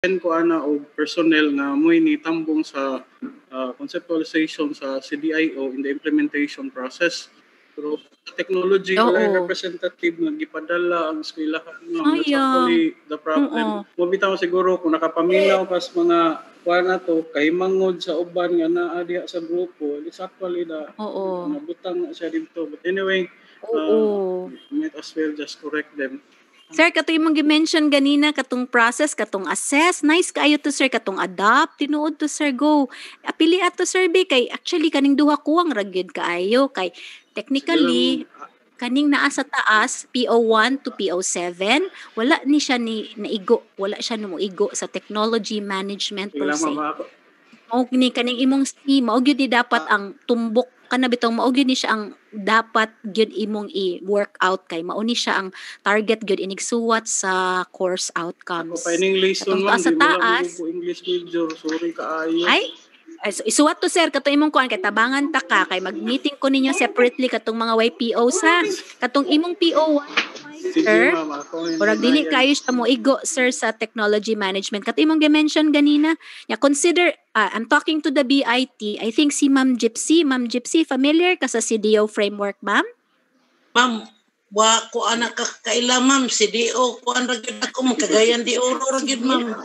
ko ana og personnel nga mo'y nitambong sa conceptualization sa CDIO in the implementation process. Pero sa technology wala representative nga gipadala ang eskwelahan. That's actually the problem. Mabitaw siguro kung nakapaminaw kas mga kuan ato kay mangod sa uban nga naa diha sa grupo, it's actually nabutang na siya dito. But anyway, might as well just correct them. Sir, kato yung gi-mention ganina, katong process, katong assess, nice kaayo to sir, katong adapt, tinuod to sir, go. Apili ato sir, kay actually kaning duha kuwang ragyod kaayo, kay technically, kaning naa sa taas, PO1 to PO7, wala ni siya naigo, wala siya numuigo sa technology management per se. Maog ni kaning imong si, maog yun ni dapat ang tumbok kana bitong maog yun ni siya ang dapat gyud imong i-work out kay mao ni siya ang target gyud inigsuwat sa course outcomes. Ako pa ining lesson man sa taas English major, sorry kaayo. Ay isuwat to sir katong imong kuan kay tabangan ta ka kay mag-meeting ko ninyo separately katong mga YPO sa katong imong PO1 sir. Murag dili kayo siya mo igo sir sa technology management. Kato imong gi-mention ganina. Consider I'm talking to the BIT. I think si Ma'am Gypsy, familiar ka sa CDO framework, ma'am? Ma'am, wa ko anak kaila ma'am, CDO ko an ragid ako magkagayan di oro ragid ma'am.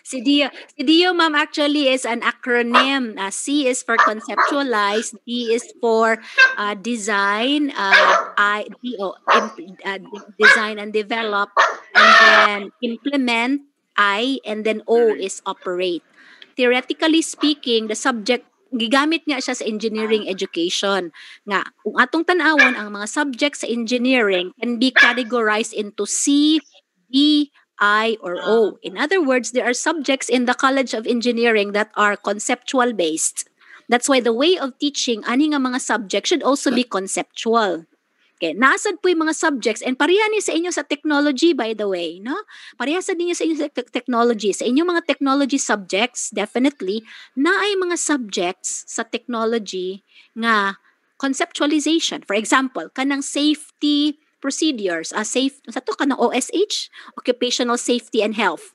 CDO ma'am actually is an acronym. C is for conceptualize, D is for design, design and develop, and then implement, I, and then O is operate. Theoretically speaking, the subject gigamit nga siya sa engineering education nga kung atong tan-awon ang mga subjects sa engineering can be categorized into C, D, I, or O. In other words, there are subjects in the College of Engineering that are conceptual based. That's why the way of teaching ani nga mga subjects should also be conceptual. Okay, nasad po yung mga subjects and pareha ni sa inyo sa technology by the way, no? Pareha sa inyo sa inyo sa technology. Sa inyong mga technology subjects, definitely, na ay mga subjects sa technology nga conceptualization. For example, kanang safety procedures, sa to kanang OSH, occupational safety and health.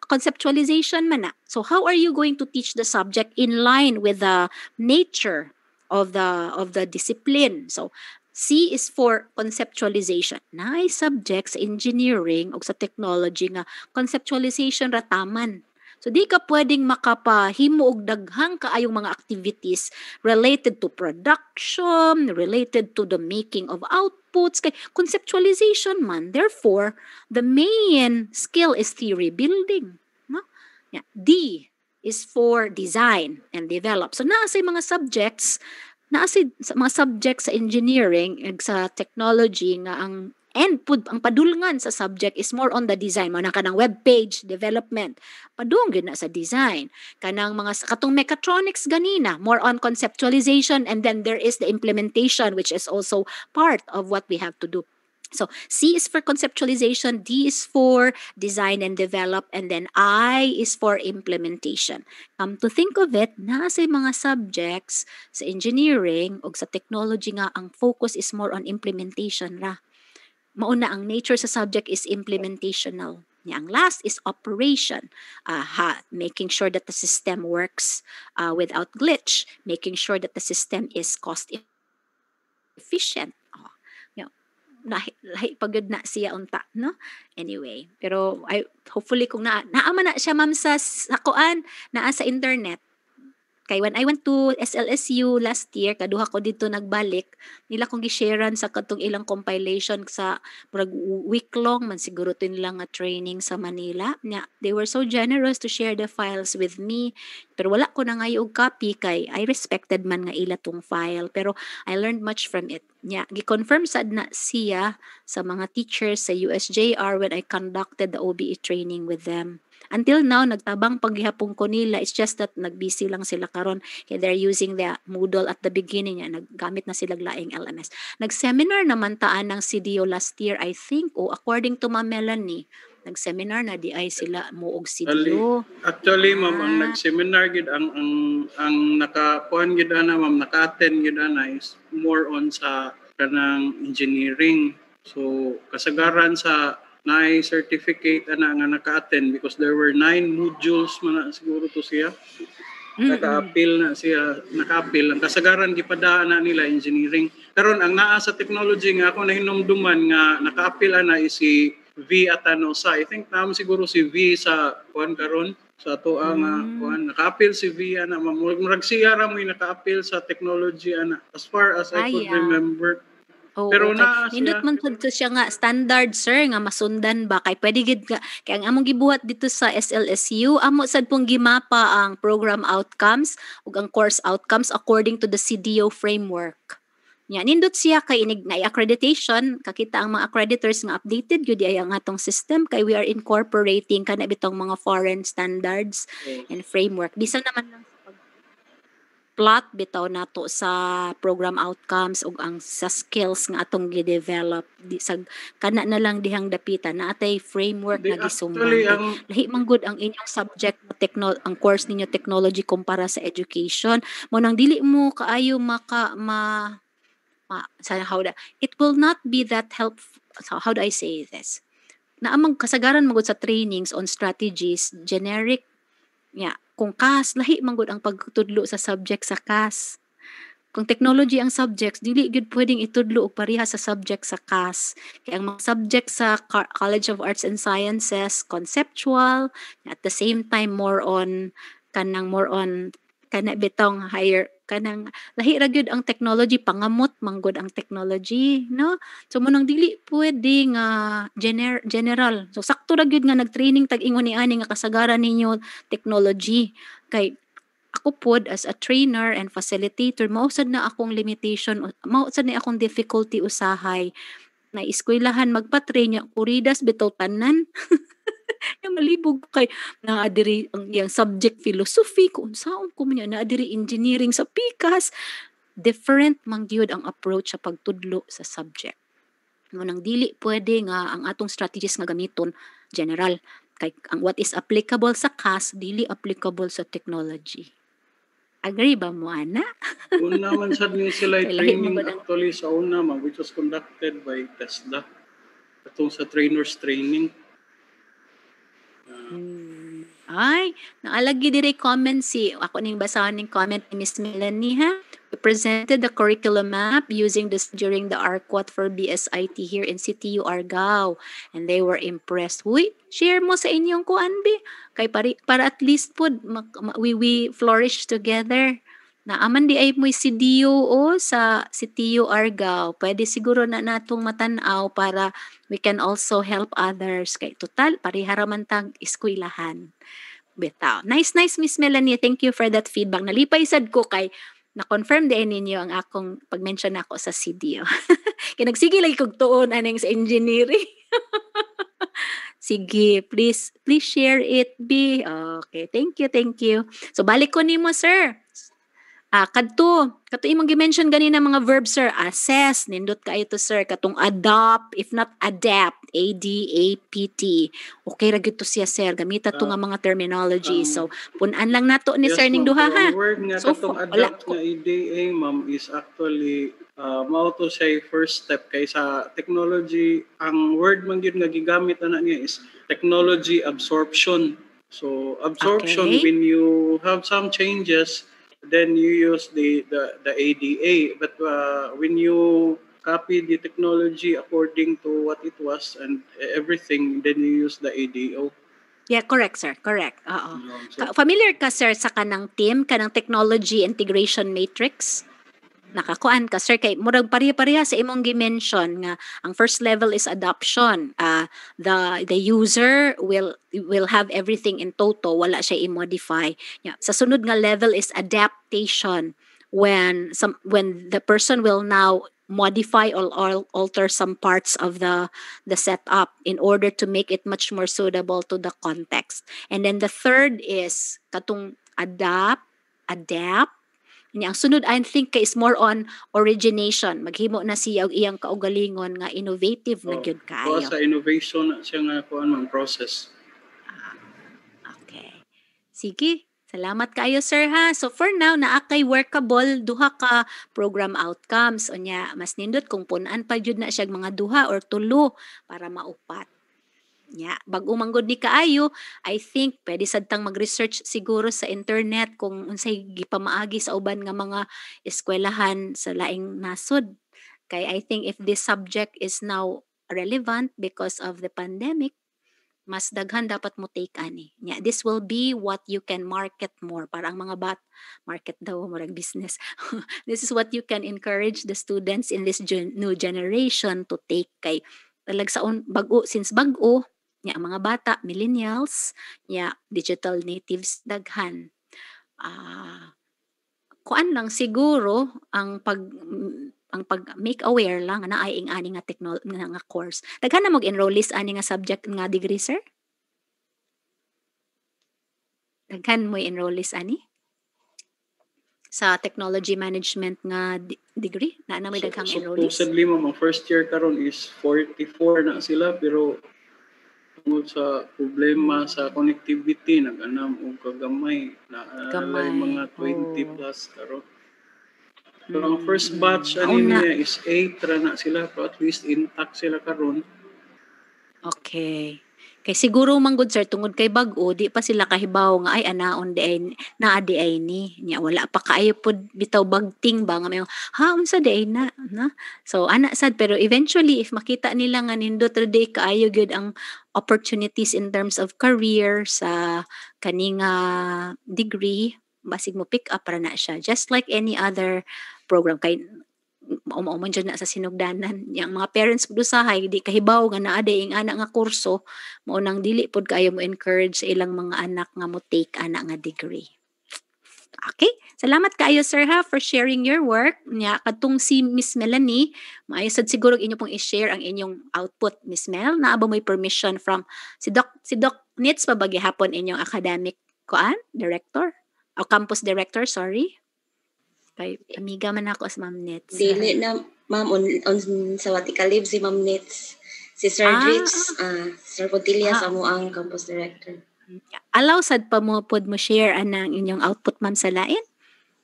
Conceptualization man na. So how are you going to teach the subject in line with the nature of the discipline? So C is for conceptualization. Naay subjects sa engineering o sa technology nga conceptualization rataman. So di ka pwedeng makapahimo og daghang kaayong mga activities related to production, related to the making of outputs, kay conceptualization man. Therefore, the main skill is theory building. No? Yeah. D is for design and develop. So naa sa mga subjects sa mga subjects sa engineering ug sa technology nga ang padulngan sa subject is more on the design. Mao na kanang web page development. Padung gyud na sa design. Kanang mga katong mechatronics ganina, more on conceptualization, and then there is the implementation which is also part of what we have to do. So C is for conceptualization, D is for design and develop, and then I is for implementation. To think of it, nasa mga subjects sa engineering o sa technology nga ang focus is more on implementation ra. Mauna ang nature sa subject is implementational. Ang last is operation, making sure that the system works without glitch, making sure that the system is cost efficient. Lahi pagod na siya unta, no? Anyway, pero hopefully kung naama na siya ma'am sa kuan, naa sa internet. Kay when I went to SLSU last year, kaduha ko dito nagbalik, nila kong gi-sharean sa katong ilang compilation sa week long man siguro to nilang training sa Manila. They were so generous to share the files with me. Pero wala ko na ngayon og copy kay I respected man nga ila tong file. Pero I learned much from it. Gi-confirm sad na siya sa mga teachers sa USJR when I conducted the OBE training with them. Until now, nagtabang paghihapon ko nila. It's just that nagbusy lang sila karon. Kaya they're using the Moodle at the beginning. Naggamit na sila laing LMS. Nag-seminar naman taan ng CDO last year, I think. According to Ma'am Melanie, nag-seminar na di ay sila muog CDO. Actually, ma'am, ang nag-seminar gid ang nakakuan gid ana ma'am, naka-attend gid ana is more on sa kanang engineering. So kasagaran sa na certificate ana nga naka-attend because there were 9 modules man na siguro to siya. Naka-appeal na siya, naka-appeal. Ang kasagaran gipadaan na nila engineering. Karon ang naa sa technology nga ako nahinumduman nga naka-appeal ana is si V Atanosa. I think naman siguro si V sa kuan karon sa ato ang kuan naka-appeal si V ana murag siya ra mo naka-appeal sa technology ana as far as I could remember. Pero nindot man pud siya nga standard sir nga masundan ba kay pwede gid nga kay ang among gibuhat dito sa SLSU amo sad pong gimapa ang program outcomes ug ang course outcomes according to the CDO framework. Nya nindot siya kay inig na accreditation kakita ang mga accreditors nga updated gyud ay ang atong system kay we are incorporating kana bitong mga foreign standards and framework bisan naman lang plot bitaw nato sa program outcomes ug ang sa skills nga atong gi-develop di sa kana na lang dihang dapitan na atay framework nga gisumban lahi man gud ang inyong subject na ang course ninyo technology kumpara sa education mo nang dili mo kaayo it will not be that helpful. So how do I say this na amang kasagaran magud sa trainings on strategies generic kung CAS, lahi man gud ang pagtudlo sa subject sa CAS. Kung technology ang subjects, dili gud pwedeng itudlo og pareha sa subject sa CAS. Kaya ang mga subject sa College of Arts and Sciences, conceptual, at the same time more on kana bitong higher kanang lahi ra gyud ang technology pangamot manggod ang technology no so mo nang dili pwede nga general so sakto ra gyud nga nagtraining tag-ingon ni ani nga kasagaran ninyo technology kay ako pod as a trainer and facilitator mausad na akong limitation mausad na akong difficulty usahay na eskwelahan magpa-train nya kuridas bitaw tanan yung malibog kay naadiri ang iyang subject philosophy kung saan ko man naadiri engineering sa PICAS different man gyud ang approach sa pagtudlo sa subject mo nang dili pwede nga ang atong strategies nga gamiton general kay ang what is applicable sa CAS dili applicable sa technology. Agree ba mo ana? Una man sad ni sila training actually sa una which was conducted by TESDA atong sa trainers training. Ay, naalagi dire comment ako ning basahan ning comment ni Miss Melanie ha. We presented the curriculum map using this during the ARQUAT for BSIT here in CTU Argao and they were impressed. Uy, share mo sa inyong kuan bi kay para at least pod we flourish together. Naaman di ay mo'y CDO sa CTU Argao. Pwede siguro na natong matanaw para we can also help others. Kay total, pariharaman tag eskwelahan. Bitaw. Nice, Miss Melanie. Thank you for that feedback. Nalipay sad ko kay na-confirm din ninyo ang akong pag-mention ako sa CDO. Kaya nagsige lagi kong tuon anong sa engineering. Sige, please share it, B. Okay, thank you. So, balik ko nimo, sir. Kadto imong gi-mention ganina mga verbs sir assess nindot kayo to sir katong adopt if not adapt ADAPT okay ra gyud to siya sir gamita to nga mga terminology so pun-an lang nato ni sir ning duha ha ang word nga so katong adapt nga ADA ma'am is actually mao to siya first step kay sa technology ang word man gyud nga gigamit ana niya is technology absorption so absorption when you have some changes then you use the ADA but when you copy the technology according to what it was and everything then you use the ADO. Yeah, correct sir, correct. So, familiar ka sir sa kanang team kanang technology integration matrix? Nakakuan ka sir kay murag pareha sa imong gi-mention nga ang first level is adoption. The user will have everything in toto, wala siya i-modify. Yeah. Sa sunod nga level is adaptation when the person will now modify or alter some parts of the setup in order to make it much more suitable to the context. And then the third is katong adapt ang sunod I think is more on origination. Maghimo na siya og iyang kaugalingon nga innovative na gyud kaayo. Sa innovation siya nga kuan mang process. Okay. Sige, salamat kaayo sir ha. So for now naakay workable duha ka program outcomes. Unya mas nindot kung pun-an pa jud na siya mga duha or tulo para maupat. Bag-o manggod ni kaayo, I think pwede sad tang mag-research siguro sa internet kung unsay gipamaagi sa uban nga mga eskwelahan sa laing nasod. Kay I think if this subject is now relevant because of the pandemic, mas daghan dapat mo take ani. This will be what you can market more para ang mga market daw murag business. This is what you can encourage the students in this new generation to take kay bago since bago ang mga bata, millennials, digital natives daghan. Kuan lang siguro ang pag make aware lang na ay ani nga nga course. Daghan na mag-enrollees ani nga subject nga degree, sir? Daghan mo enrollees ani? Sa technology management nga degree? Na may daghang enrollees? Supposedly, ma'am, ang first year karon is 44 na sila, pero tungod sa problema sa connectivity, nag-anam o kagamay na mga 20 plus karon. So, ang first batch niya is 8 ra na sila, pero at least intact sila karon. Okay. Kay siguro manggod sir tungod kay bag-o di pa sila kahibaw nga ay anaon di ay naa di ay ni nya wala pa kaayo pod bitaw bagting ba nga may unsa di ay na so ana sad pero eventually if makita nila nga nindot ra di kaayo gyud ang opportunities in terms of career sa kaning degree basig mo pick up ra na siya just like any other program kay mauman dyan na sa sinugdanan yang mga parents pud usahay di kahibaw nga naa day ing anak nga kurso mao nang dili pod kaayo mo encourage sa ilang mga anak nga mo take anak nga degree. Okay, salamat kaayo sir ha for sharing your work kadtong si Miss Melanie maayo sad siguro inyo pong i-share ang inyong output Miss Mel naa ba may permission from si Doc Nits pa ba gihapon inyong academic director o campus director sorry. Kay amiga man ako sa Ma'am Nets. Dili na, ma'am, on sabbatical leave si Ma'am Nets. Si Sir Dritz, Sir Pontilia sa mo ang campus director. Allow sad pa mo pod mo share anang inyong output ma'am sa lain?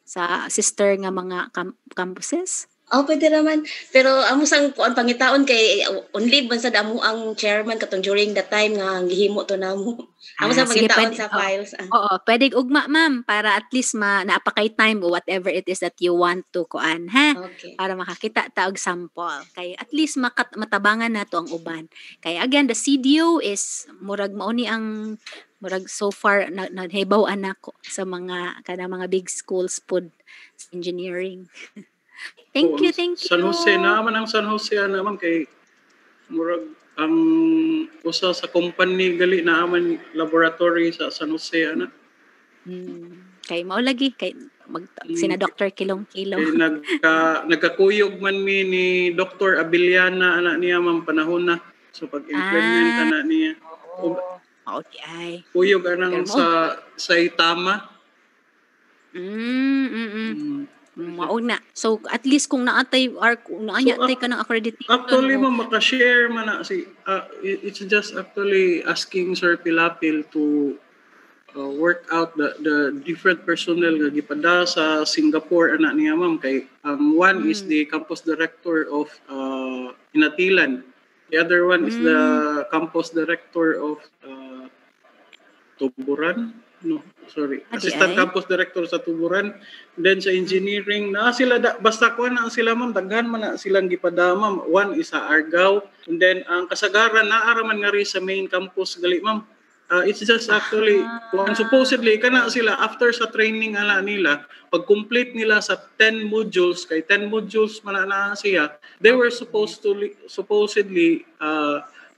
Sa sister nga mga campuses? Pwede naman. Pero amo sang kuan pangitaon kay on leave man sad amo ang chairman katong during the time nga gihimo to namo. Amo sang pangitaon sa files. Oo, pwede ugma ma'am para at least naapa kay time o whatever it is that you want to kuan ha. Okay. Para makakita ta og sample. Kay at least matabangan nato ang uban. Kay again the CDO is murag mao ni ang murag so far naghibaw anako sa mga mga big schools pod engineering. Thank you. San Jose naman ang San Jose naman kay murag ang usa sa company gali naaman laboratory sa San Jose ana. Kay mao lagi kay sina Dr. Kilong. Kay nagkakuyog man ni Dr. Abiliana ana niya man panahon na. So pag-implement ana niya. Okay. Kuyog anang sa Itama. Mauna. So at least kung naatay or kung naanyatay ka ng accreditation. Actually maka-share man na it's just actually asking Sir Pilapil to work out the different personnel nga gipada sa Singapore ana niya ma'am kay one is the campus director of Inatilan. The other one is the campus director of Tuburan. No, sorry. Assistant campus director sa Tuburan. Then sa engineering, sila basta ko na sila ma'am, daghan man na silang gipada ma'am. One is sa Argao. And then ang kasagaran naaraman nga rin sa main campus gali ma'am. It's just actually supposedly kana sila after sa training ala nila, pag complete nila sa 10 modules kay 10 modules man na siya, they were supposedly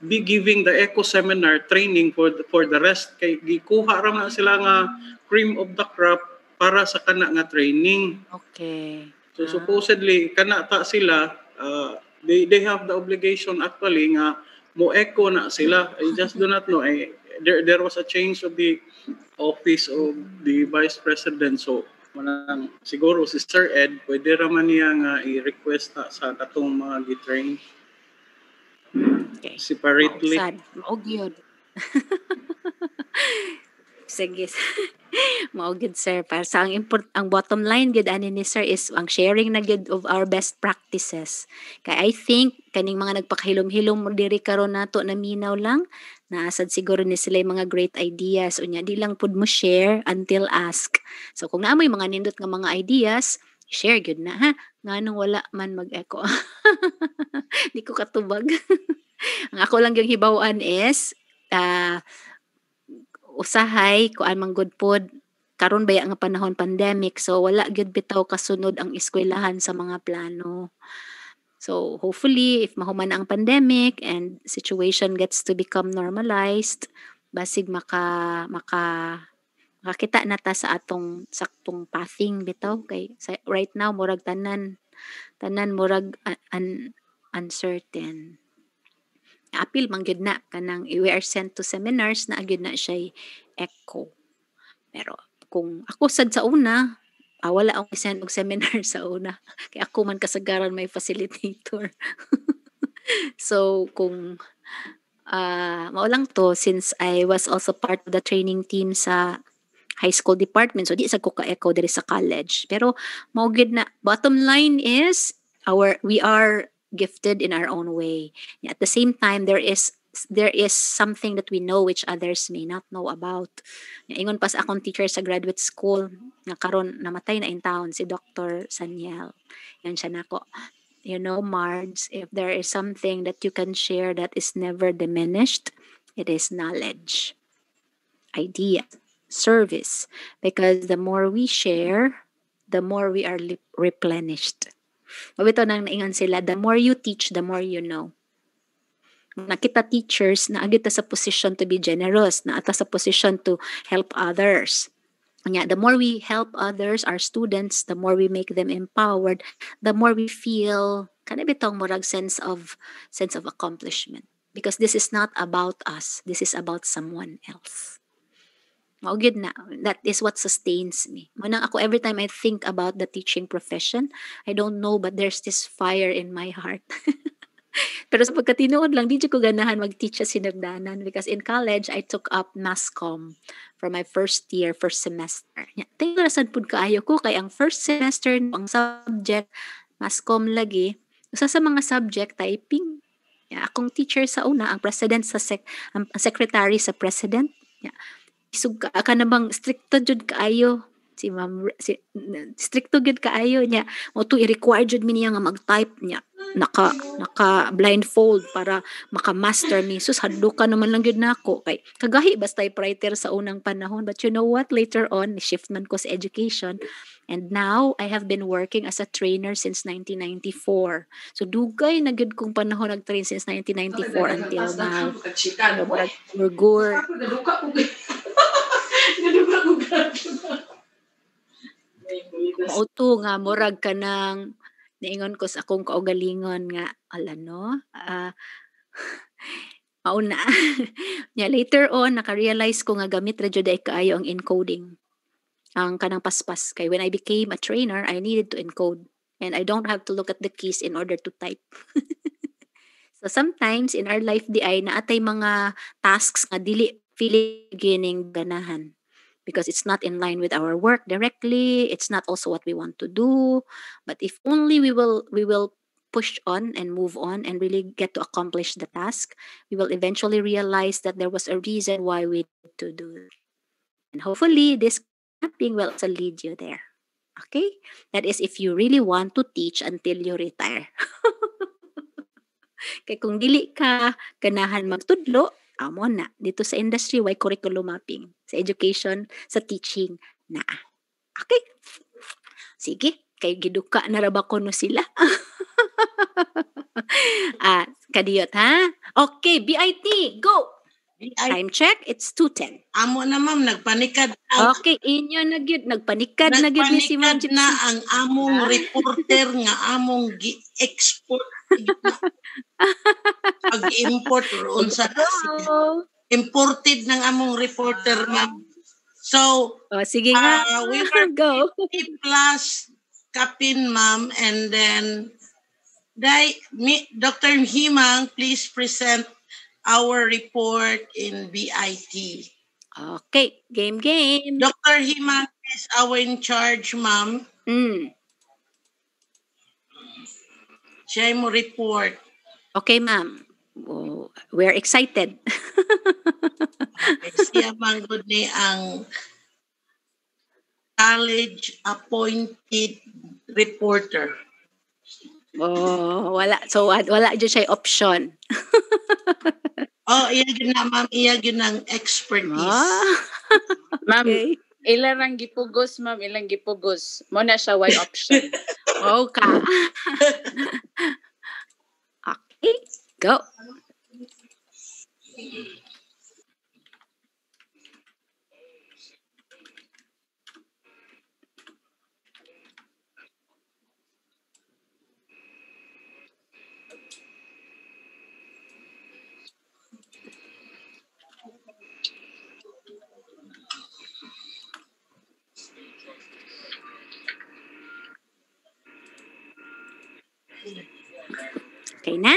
be giving the eco seminar training for the rest kay gikuha ra na sila nga cream of the crop para sa kana nga training. Okay. So supposedly kana ta sila they have the obligation actually nga mo eco na sila. I just do not know there was a change of the office of the vice president, so manang siguro si Sir Ed pwede ra man niya nga i-request sa katong mga gitrain. Okay. Separately. Sad. Maog yun. Sige. Mao gid sir, para sa ang bottom line gid ani ni sir is ang sharing na gid of our best practices. Kay I think kaning mga nagpakahilom-hilom diri karon nato naminaw lang, naasad siguro ni sila yung mga great ideas unya di lang pud mo share until ask. So kung naa may mga nindot nga mga ideas, share gyud na ha. Nganong wala man mag-echo. Di ko katubag. Ang ako lang yung hibaw-an is usahay kuan man gud pod karon baya nga panahon pandemic, so wala gyud bitaw kasunod ang eskwelahan sa mga plano. So hopefully if mahuman ang pandemic and situation gets to become normalized, basig makakita na ta sa atong saktong pathing bitaw kay right now murag tanan murag uncertain. Apil man gyud na kanang we are sent to seminars na gyud na siya echo. Pero kung ako sad sa una, wala akong send og seminar sa una. Kaya ako man kasagaran may facilitator. So kung mao lang to, since I was also part of the training team sa high school department, so di sa ko ka-echo diri sa college. Pero mao gid na bottom line is we are gifted in our own way. At the same time, there is something that we know which others may not know about. Ingon pas akong teacher sa graduate school nga karon namatay na in town si Dr. Saniel. Yan siya nako. You know, Marge, if there is something that you can share that is never diminished, it is knowledge, idea, service. Because the more we share, the more we are replenished. Mabito nang naingon sila, the more you teach, the more you know. Nakita teachers na agit sa position to be generous, na ata sa position to help others. The more we help others, our students, the more we make them empowered, the more we feel kana bitong murag sense of accomplishment. Because this is not about us, this is about someone else. Maugid na. That is what sustains me. Manang ako, every time I think about the teaching profession, I don't know, but there's this fire in my heart. Pero sa pagkatinuod lang, di ko ganahan mag-teach sa sinagdanan because in college, I took up mass comm for my first semester. Tingnan na sad pud kaayo ko kay ang first semester ang subject mass comm lagi. Usa sa mga subject typing. Akong teacher sa una, ang president ang secretary sa president. Isug ka na bang stricto jud kaayo si ma'am stricto jud kaayo niya mo to i-require jud mi niya nga mag-type niya naka blindfold para maka-master mi sus hadlo ka naman lang jud nako kay kagahi basta typewriter sa unang panahon, but you know what, later on shift man ko sa education and now I have been working as a trainer since 1994. So dugay na gid kong panahon nag-train since 1994 until now. Gur Mauto nga murag ka nang naingon ko sa akong kaugalingon nga mauna. Later on naka-realize ko nga gamit ra jud ay kaayo ang encoding. Ang kanang paspas kay when I became a trainer, I needed to encode and I don't have to look at the keys in order to type. So sometimes in our life di ay naatay mga tasks nga dili feeling ganahan. Because it's not in line with our work directly, it's not also what we want to do. But if only we will push on and move on and really get to accomplish the task, we will eventually realize that there was a reason why we need to do it. And hopefully this mapping will also lead you there. Okay? That is if you really want to teach until you retire. Kaya kung dili ka ganahan magtudlo, amo na dito sa industry why curriculum mapping sa education, sa teaching na. Okay? Sige, kay giduka na ra ba ko no sila? Kadiyot ha? Okay, BIT, go! Time check, it's 2:10. Amo na ma'am, nagpanikad. Okay, inyo na gyud nagpanikad na gyud ni si Ma'am Gypsy. Na ang among reporter nga among gi-export pag-import roon sa imported ng among reporter ma'am. So, sige nga. We were go. 50 plus kapin ma'am, and then Dr. Himang, please present our report in BIT. Okay, game. Dr. Himang is our in charge, ma'am. Siya mo report. Okay, ma'am. Oh, we're excited. Okay, siya man gud ni ang college appointed reporter. Oh, wala. So, wala dyan siya option. Iya yun na, ma'am. Iya yun ang expertise. Ma'am, Okay. ilang gipugos, ma'am, ilang gipugos. Mo na siya why option. Okay. Okay, go. Okay na?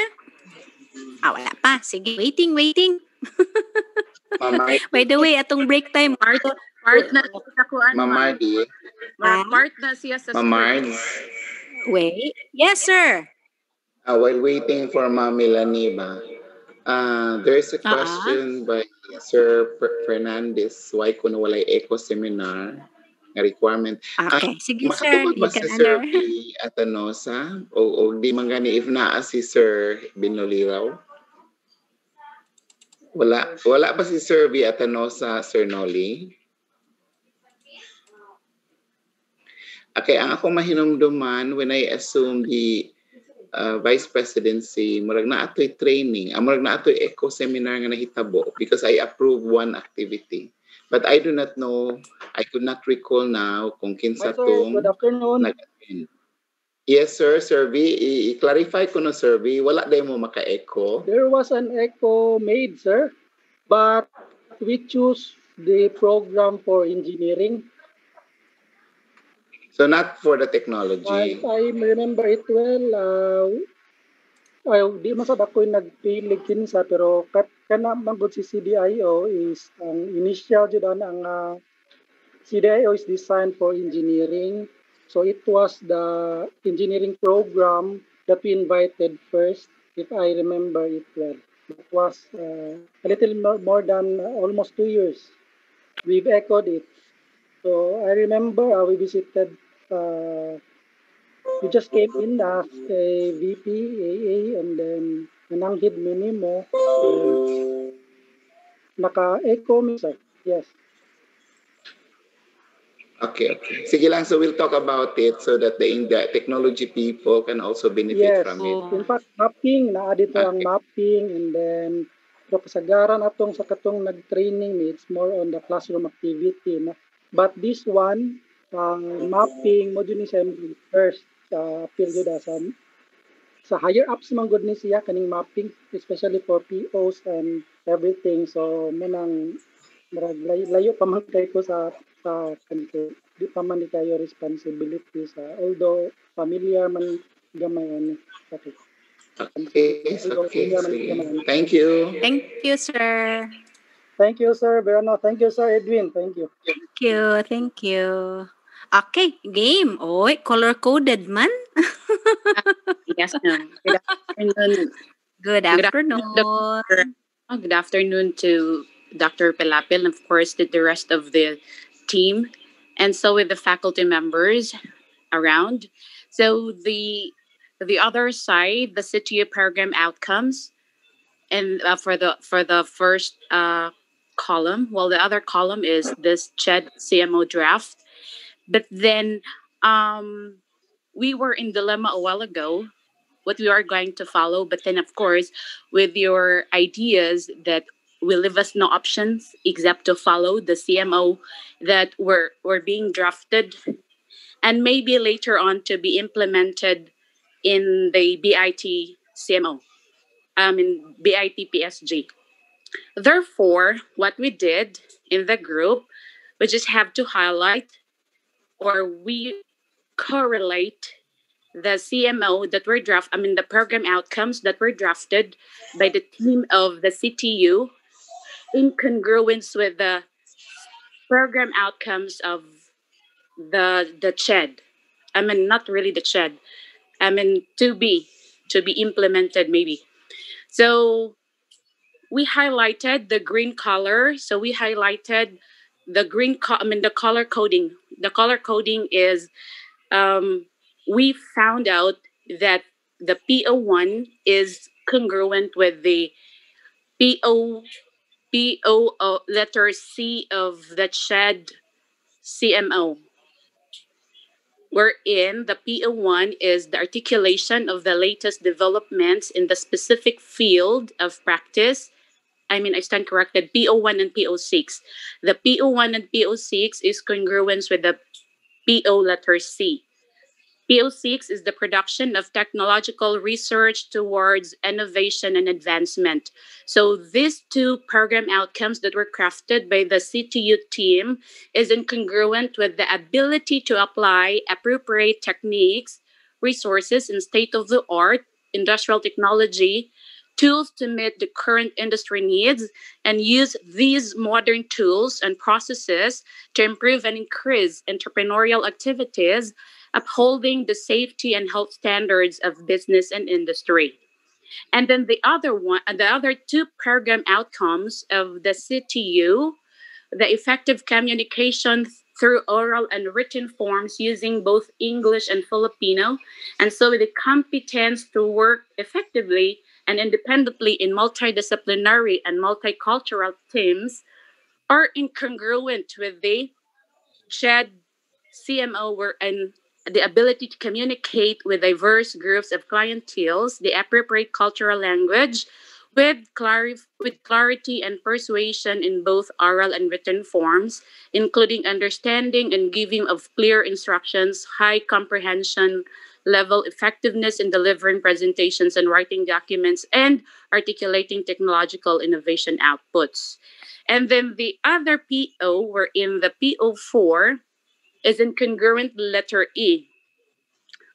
Wala pa. Sige, waiting. By the way, atong break time. Part na siya sa kuan, ma'am. Mamardi. Part na siya sa Mamard. Wait. Yes, sir. While waiting for Ma'am Melanie ba, there is a question by Sir Fernandez. Why kuno walay eco seminar nga requirement? Okay, sige sir. Makatubag ba You si can Sir honor. P. Atanosa? O di man gani if naa si Sir Binoliraw? Wala ba si Sir B. Atanosa, Sir Noli? Okay, ang ako mahinumduman when I assume the Vice Presidency, murag na ato'y training, murag na ato'y eco seminar nga nahitabo because I approve one activity. But I do not know, I could not recall now kung kinsa tong Good afternoon. nag-attend. Yes, sir, Sir B. I-clarify ko no, Sir B. Wala dayo mo maka-echo. There was an echo made, sir, but we choose the program for engineering. So not for the technology. I remember it well. Di masad ako nagpili kinsa pero kana manggod si CDIO is ang initial jud ang CDIO is designed for engineering. So it was the engineering program that we invited first, if I remember it well. It was a little more than almost 2 years. We've echoed it. So I remember we visited, we just came in as a VP, AA, and then nananghid minimo. Naka-echo me, sir. Yes. Okay. Sige lang, so we'll talk about it so that the technology people can also benefit from it. In fact, mapping, na-added ang mapping, and then so kasagaran atong sa katong nag-training, it's more on the classroom activity. But this one, mapping, mo dun siya first period sa higher ups man good ni siya kaning mapping, especially for POs and everything. So munang layo pa man kay ko sa kanito, di pa man kayo responsibility sa although familiar man gamay ani. Okay. Thank you. Thank you, sir. Thank you, sir Verano. Thank you, sir Edwin. Thank you. Thank you. Okay, game. Oy, color-coded man. Yes, ma'am. Good afternoon. Good afternoon. Good afternoon to Dr. Pelapil and of course to the rest of the team, and so with the faculty members around. So the other side, the CTU program outcomes, and for the first column, well, the other column is this CHED CMO draft. But then we were in dilemma a while ago what we are going to follow. But then, of course, with your ideas that will leave us no options except to follow the CMO that were being drafted and maybe later on to be implemented in the BIT CMO, in BIT PSG. Therefore, what we did in the group, we just have to highlight or we correlate the CMO that were the program outcomes that were drafted by the team of the CTU in congruence with the program outcomes of the CHED. I mean, not really the CHED. I mean, to be implemented maybe. So we highlighted the green color. So we highlighted the the color coding. The color coding is we found out that the PO1 is congruent with the PO letter C of the CHED CMO, wherein the PO1 is the articulation of the latest developments in the specific field of practice. I mean, I stand corrected, PO1 and PO6. The PO1 and PO6 is congruent with the PO letter C. PO6 is the production of technological research towards innovation and advancement. So these two program outcomes that were crafted by the CTU team is incongruent with the ability to apply appropriate techniques, resources, and state-of-the-art industrial technology tools to meet the current industry needs and use these modern tools and processes to improve and increase entrepreneurial activities, upholding the safety and health standards of business and industry. And then the other two program outcomes of the CTU, the effective communication through oral and written forms using both English and Filipino, and so the competence to work effectively and independently in multidisciplinary and multicultural teams are incongruent with the shared CMO and the ability to communicate with diverse groups of clienteles, the appropriate cultural language, with clarity and persuasion in both oral and written forms, including understanding and giving of clear instructions, high comprehension level, effectiveness in delivering presentations and writing documents, and articulating technological innovation outputs. And then the other PO, were in the PO4, is incongruent with letter E,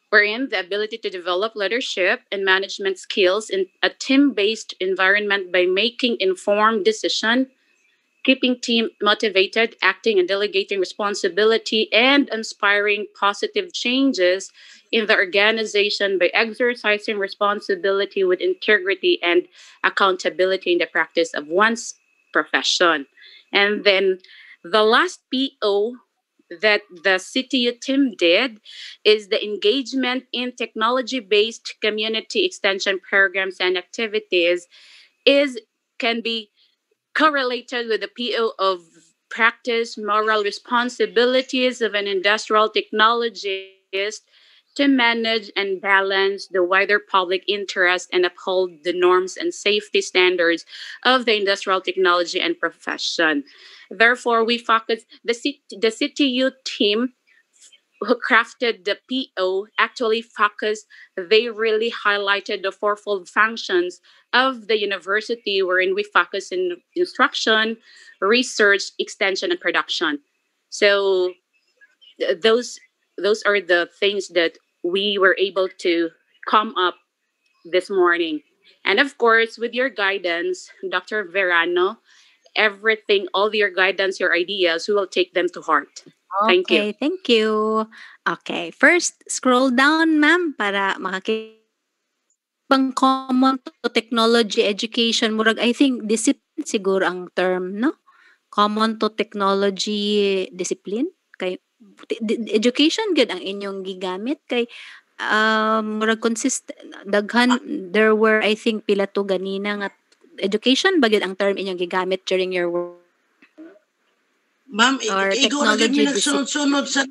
wherein the ability to develop leadership and management skills in a team-based environment by making informed decision, keeping team motivated, acting and delegating responsibility, and inspiring positive changes in the organization by exercising responsibility with integrity and accountability in the practice of one's profession. And then the last PO that the CTU team did is the engagement in technology-based community extension programs and activities is can be correlated with the PO of practice moral responsibilities of an industrial technologist to manage and balance the wider public interest and uphold the norms and safety standards of the industrial technology and profession. Therefore, we focus the CTU team who crafted the PO actually focused, they really highlighted the fourfold functions of the university, wherein we focus in instruction, research, extension, and production. So those are the things that we were able to come up this morning. And of course, with your guidance, Dr. Verano, everything, all your guidance, your ideas, we will take them to heart. Thank you. Okay, thank you. Okay, first, scroll down, ma'am, para makakita bang common to technology education. Murag, I think, discipline siguro ang term, no? Common to technology discipline. Kay, education good ang inyong gigamit. Kay, murag daghan, there were, I think, pila to ganina nga education ba gyud ang term inyong gigamit during your work? Ma'am, Or igo ra gid mi technology nagsunod-sunod sa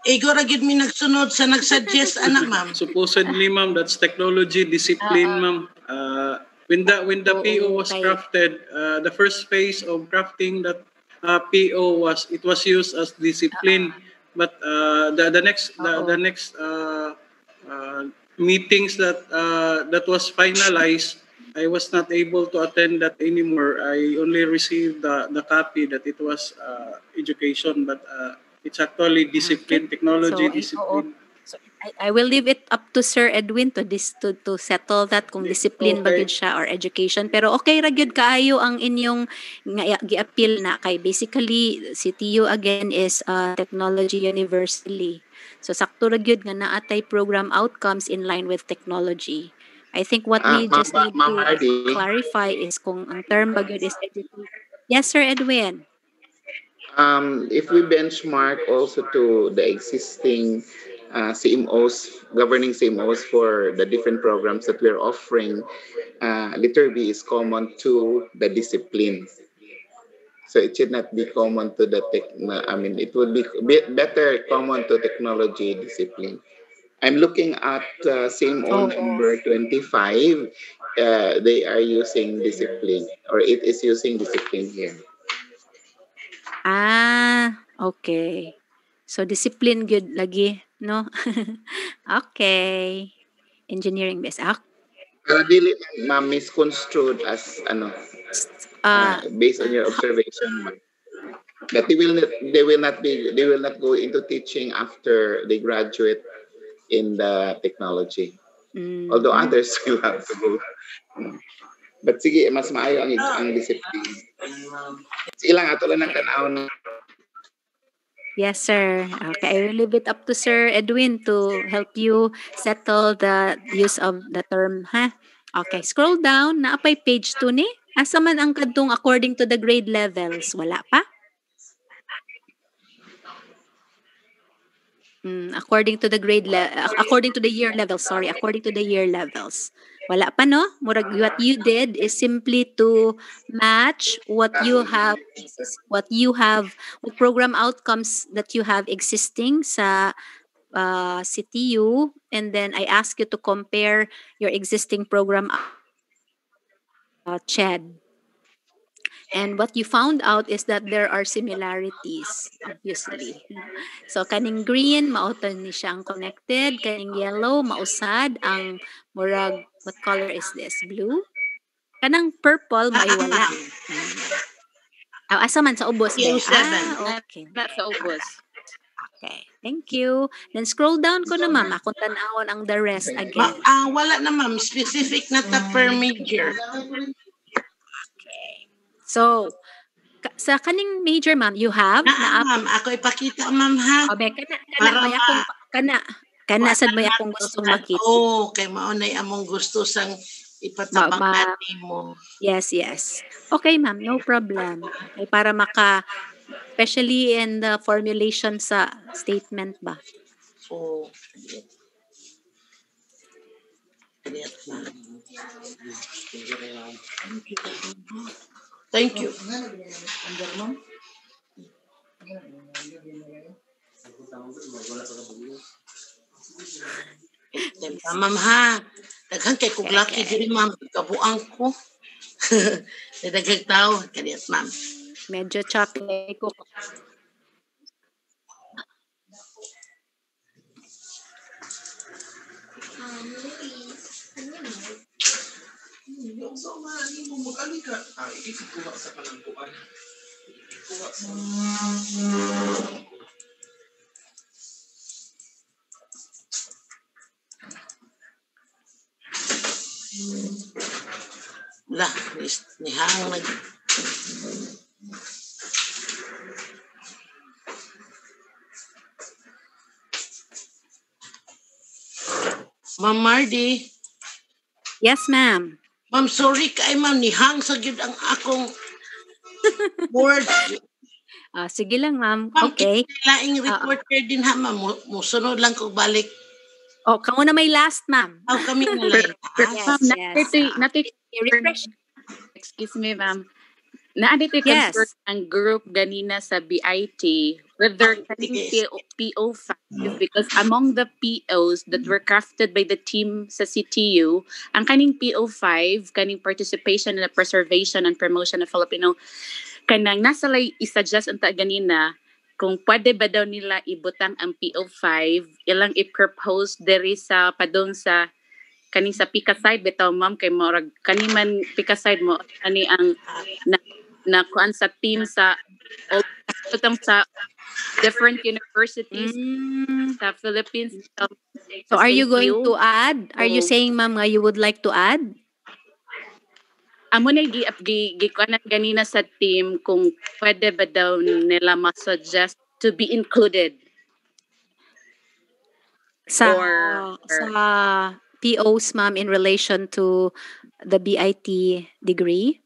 igo ra gid mi nagsunod sa nagsuggest anak ma'am. Supposedly, ma'am, that's technology discipline, ma'am. When the PO was okay. crafted, the first phase of crafting that PO was used as discipline, but the next meetings that was finalized, I was not able to attend that anymore. I only received the copy that it was education, but it's actually discipline, technology So, discipline. I will leave it up to Sir Edwin to settle that kung discipline ba Okay. gyud siya or education. Pero okay ra gyud kaayo ang inyong gi-appeal na kay basically si TU again is technology universally. So sakto ra gyud nga naatay program outcomes in line with technology. I think what we just need Ma'am to Hardy, clarify is kung ang term ba gyud is education. Yes, Sir Edwin. if we benchmark also to the existing CMOs, governing CMOs for the different programs that we're offering, letter B is common to the discipline. So it should not be common to the it would be better common to technology discipline. I'm looking at CMO number 25. They are using discipline, or it is using discipline here. Okay. So discipline good lagi, no? Okay. Engineering base. Pero dili misconstrued as based on your observation. But they will not go into teaching after they graduate in the technology. Although others will have to go. But sige, mas maayo ang discipline. Ilang ato lang ng tanaw na. Yes, sir. Okay, I will leave it up to Sir Edwin to help you settle the use of the term, ha? Okay, scroll down. Naapay page 2 ni? Asa man ang kadtong according to the grade levels? Wala pa? According to the according to the year levels, according to the year levels. Wala pa, no? Murag, what you did is simply to match what program outcomes that you have existing sa CTU, and then I ask you to compare your existing program CHED. And what you found out is that there are similarities, obviously. So, kaning green, mauto ni siyang connected. Kaning yellow, mausad. Ang murag, what color is this? Blue? Kanang purple, may wala. Asa man sa ubos? Yung 7. Okay. That's sa ubos. Okay, thank you. Then scroll down ko na, ma'am. Akong tanawon ang the rest again. Wala na, ma'am. Specific na ta per major. So, sa kaning major, ma'am, you have ma'am, ako ipakita, ma'am, ha? Kana sad may akong gustong makita. Kay maunay among gusto sang ipatabang natin mo. Yes. Okay, ma'am, no problem. Ay para especially in the formulation sa statement ba? Thank you. Ma'am, ha? Daghang kay kog laki diri, ma'am. Kabuang ko. Daghang tao. Kaniyat, ma'am. Medyo chocolate ko. Lah, nihang nag... Ma'am Mardy. Yes, ma'am. Ma'am, sorry kay ma'am, nihang sa gyud ang akong word. Sige lang, ma'am. Okay. Laing reporter din ha, ma'am. Musunod lang kog balik. Kamo na may last, ma'am. Kami na lang. Refresh. Excuse me, ma'am. Naadito concern ang group ganina sa BIT with their PO5 because among the POs that were crafted by the team sa CTU, ang kaning PO5, kaning participation in the preservation and promotion of Filipino, kanang nasa lay i-suggest unta ganina kung pwede ba daw nila ibutang ang PO5, ilang i-propose diri sa padong sa kaning sa Pika side bitaw, ma'am, kay morag kaniman Pika side mo ani ang na kuan sa team sa sa different universities sa Philippines. So are you going to add? Are you So, saying, ma'am, nga you would like to add? amo na gikuanan ganina sa team kung pwede ba daw nila ma-suggest to be included Sa or POs, ma'am, in relation to the BIT degree?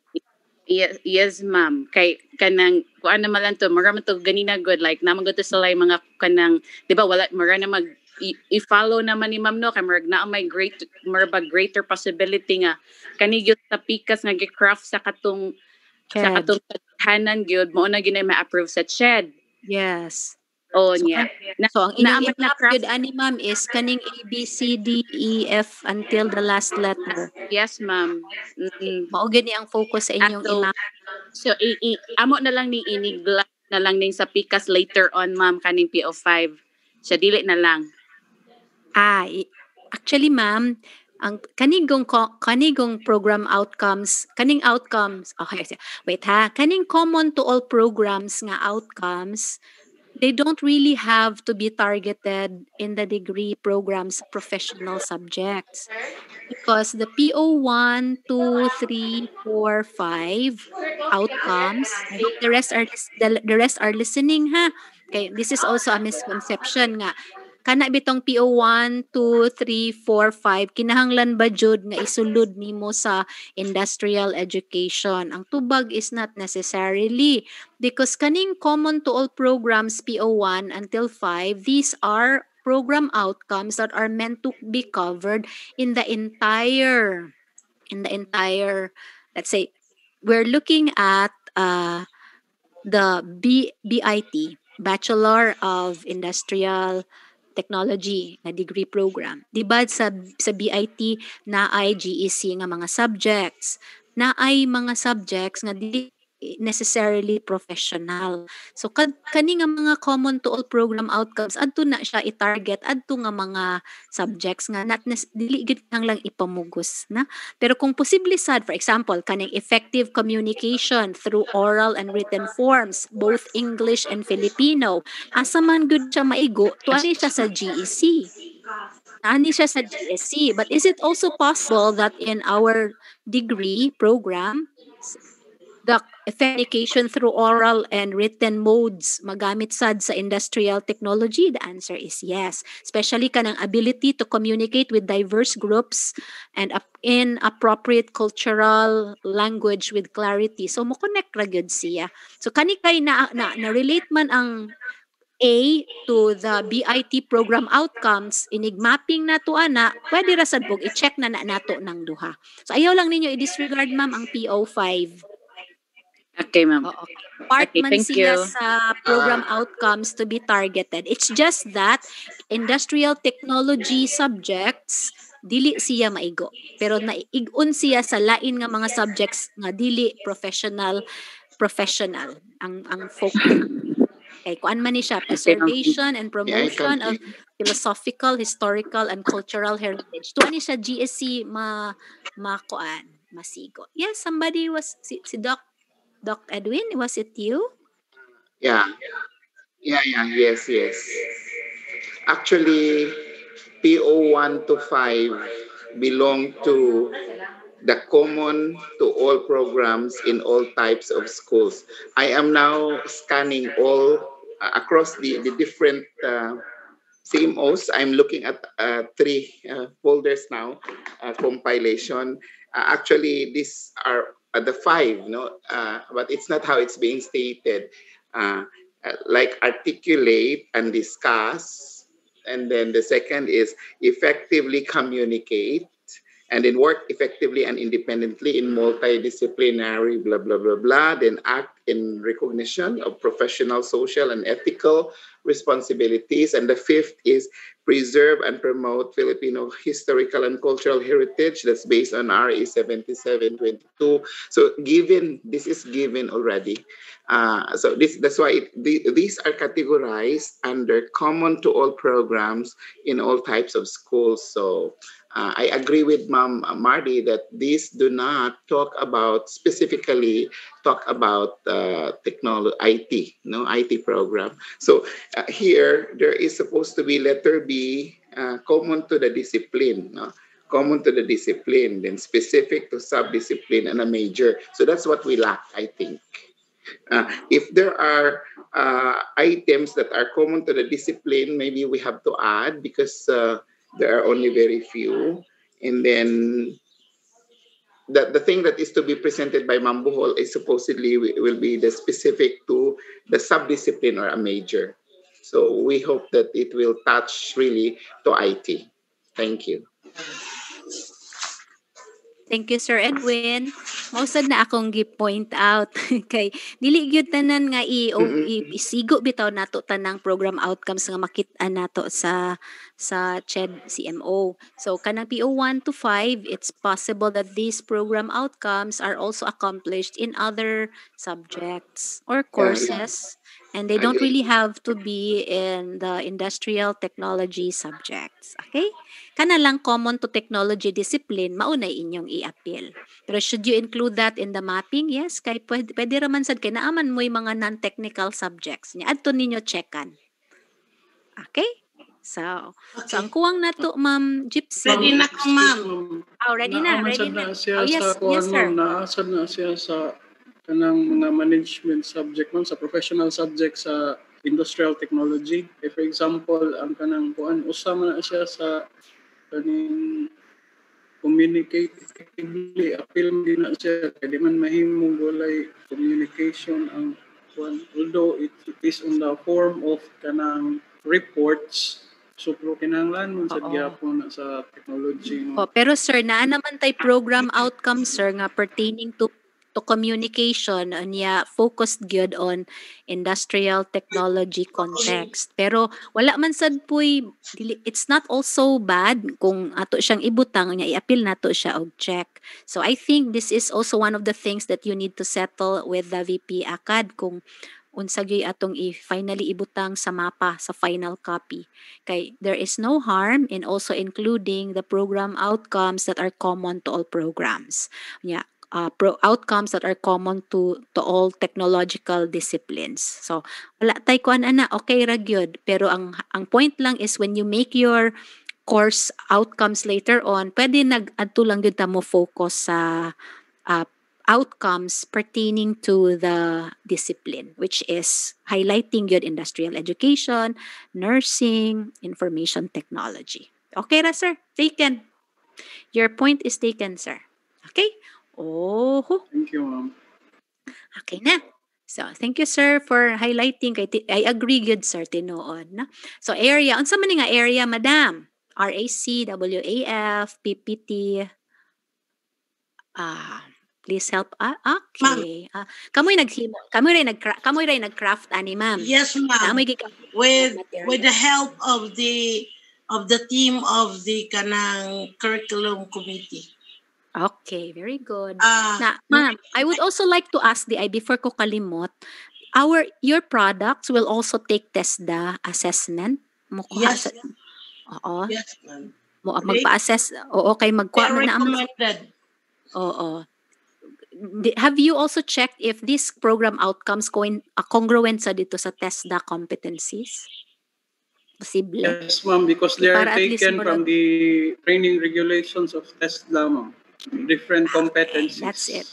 yes ma'am kay kanang kuan naman lang to mara man to ganina good like naman to sila yung mga kanang di ba wala mara na mag i-follow naman ni ma'am no kay mara na may greater possibility nga kani gyud sa pikas nga gi-craft sa katong hanan gyud mo na gyud ma-approve sa CHED. Yes. Oh, So, niya. so ang inyong i-map yun, ani ma'am, is kaning A, B, C, D, E, F until the last letter. Yes, ma'am. Maugid ni ang focus sa inyong i-map. So, amo na lang ni inigla na lang ning sa pikas later on, ma'am, kaning PO5. Siya dili na lang. Actually, ma'am, ang kanigong program outcomes, okay, wait ha, kaning common to all programs nga outcomes, they don't really have to be targeted in the degree programs professional subjects because the PO1, 2, 3, 4, 5 outcomes, I hope the rest are listening ha. Okay, this is also a misconception nga kana bitong PO1, 2, 3, 4, 5 kinahanglan ba jud nga isulod nimo sa industrial education. Ang tubag is not necessarily because kaning common to all programs PO1 until 5, these are program outcomes that are meant to be covered in the entire let's say we're looking at the BIT, Bachelor of Industrial Technology na degree program. Diba sa BIT na ay GEC nga mga subjects, na ay mga subjects nga di necessarily professional. So kani nga mga common to all program outcomes adto na siya i-target adto nga mga subjects nga not dili gid lang ipamugos na. Pero kung posible sad, for example, kaning effective communication through oral and written forms, both English and Filipino, asa man gud siya maigo, tuani siya sa GEC. Ani siya sa GSC. But is it also possible that in our degree program, the communication through oral and written modes magamit sad sa industrial technology? The answer is yes. Especially kanang ability to communicate with diverse groups and in appropriate cultural language with clarity. So mo connect ra gyud siya. So kani kay na relate man ang A to the BIT program outcomes, inig mapping na to ana, pwede ra sad pog i-check na nato ng duha. So ayaw lang ninyo i-disregard ma'am ang PO5. Okay, ma'am. Part man siya sa program outcomes to be targeted. It's just that industrial technology subjects dili siya maigo. Pero naigon siya sa lain nga mga subjects nga dili professional ang focus. Okay, kuan man ni siya preservation and promotion of philosophical, historical and cultural heritage. Tuan ni siya GSC kuan masigo. Yes, somebody was si Doc Edwin, was it you? Yeah, yes. Actually, PO1 to 5 belong to the common to all programs in all types of schools. I am now scanning all across the different CMOs. I'm looking at 3 folders now, compilation. Actually, these are the 5, but it's not how it's being stated. Like articulate and discuss, and then the second is effectively communicate, and then work effectively and independently in multidisciplinary blah blah blah blah, then act in recognition of professional, social and ethical responsibilities, and the 5th is preserve and promote Filipino historical and cultural heritage. That's based on RE 7722. So this is given already. So that's why these are categorized under common to all programs in all types of schools. So I agree with Ma'am Mardy that these do not talk about specifically talk about technology, IT, no IT program. So here there is supposed to be letter B, common to the discipline, no? Common to the discipline, then specific to sub-discipline and a major. So that's what we lack, I think. If there are items that are common to the discipline, maybe we have to add because there are only very few. And then the thing that is to be presented by Mambuhol is supposedly will be the specific to the sub-discipline or a major. So we hope that it will touch really to IT. Thank you. Thank you, Sir Edwin. Mausad na akong gi-point out kay dili gyud tanan nga isigo bitaw nato tanang program outcomes nga makit-an nato sa CHED CMO. So kanang PO 1 to 5, it's possible that these program outcomes are also accomplished in other subjects or courses. And they don't really have to be in the industrial technology subjects. Okay? Kana lang common to technology discipline, mauna inyong i-appeal. Pero should you include that in the mapping? Yes, kay pwede raman sad kay naaman mo yung mga non-technical subjects. Nya adto ninyo checkan. Okay? So ang kuwang nato, Ma'am Gypsy. Ready na ko, ma'am. Oh, ready na. Oh, yes, sir. Naasad na siya sa kanang mga management subject man sa professional subject sa industrial technology. For example, ang kanang kuan usama na siya sa kaning communicate effectively, appeal din na siya kaya di man mahimong walay communication ang kuan, although it is on the form of kanang reports. So pero kinahanglan man sad gyapon na sa technology. Pero sir, naa naman tay program outcome sir nga pertaining to communication niya focused gyud on industrial technology context. Pero wala man sad puy, it's not also bad kung ato siyang ibutang niya i-appeal nato siya og check. So I think this is also one of the things that you need to settle with the VP ACAD kung unsa gyud atong finally ibutang sa mapa sa final copy. Kay there is no harm in also including the program outcomes that are common to all programs. Yeah. Outcomes that are common to all technological disciplines. So, wala tay kuan ana, okay ra gyud. Pero ang point lang is when you make your course outcomes later on, pwede nag-adto lang gyud ta mo focus sa outcomes pertaining to the discipline, which is highlighting gyud industrial education, nursing, information technology. Okay ra sir? Taken. Your point is taken, sir. Okay? Oh, thank you, ma'am. Okay na. So, thank you, sir, for highlighting. I agree good, sir, tinuod. No? So, area. Unsa man nga area, madam? RAC, WAF, PPT. Please help. Okay. Kamoy ray nag-craft ani, ma'am. Yes, ma'am. With the help of the team of the kanang curriculum committee. Okay, very good. Ma'am, I would also like to ask before ko kalimot, your products will also take TESDA assessment? Yes. Oo. Yes, ma'am. Magpa-assess. Oo, kay magkuha na recommended. Oo. Have you also checked if these program outcomes congruent sa dito sa TESDA competencies? Posible. Yes, ma'am, because they are taken from the training regulations of TESDA, ma'am. Different competencies. That's it.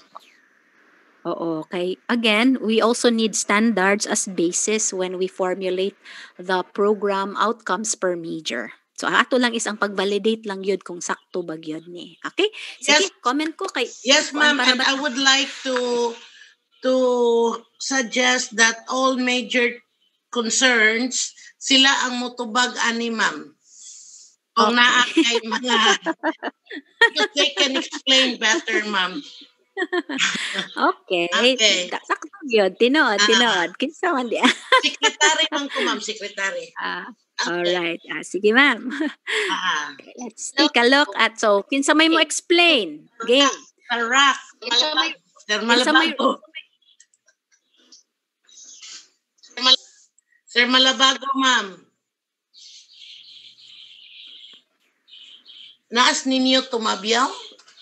Okay. Again, we also need standards as basis when we formulate the program outcomes per major. So, ato lang is ang pag-validate lang yun kung sakto ba yun ni. Okay? Sige, comment ko kay... Yes, ma'am. And I would like to suggest that all major concerns, sila ang mutubag ani, ma'am. Kung naakay mga... they can explain better, ma'am. Okay. Sakto yun. Tinood. Kinsa man di. Secretary man ko, ma'am. Secretary. Alright. Sige, ma'am. Okay, let's take a look at... So, kinsa may mo explain? Game. Tarak. Sir Malabago, ma'am. Naas ninyo tumabiyaw?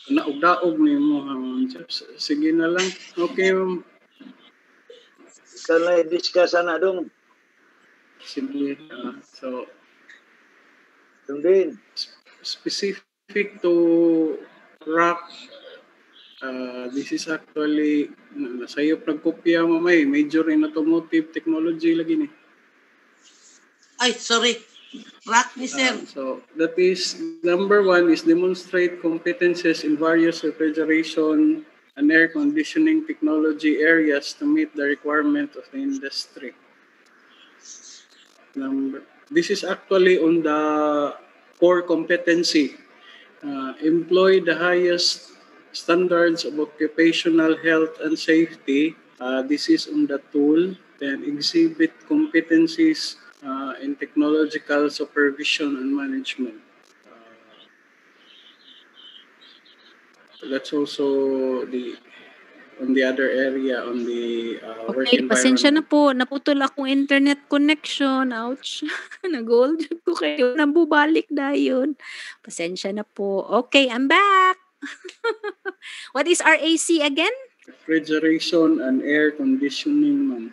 Naugdaog ni mo. Sige na lang. Okay, kanay discuss ana dong. Sige. So, Sundin. specific to rock, this is actually, nasayop nagkopya mamay, major in automotive technology lagi ni. Ay, sorry. Rock ni sir. So, that is, number 1 is demonstrate competences in various refrigeration and air conditioning technology areas to meet the requirement of the industry. This is actually on the core competency. Employ the highest standards of occupational health and safety. This is on the tool. Then exhibit competencies in technological supervision and management. That's also on the other area, on the work Okay, pasensya na environment. po. Naputol akong internet connection. Ouch. Nag-hold ko kayo. Nabubalik na yun. Pasensya na po. Okay, I'm back. What is RAC again? Refrigeration and air conditioning, ma'am.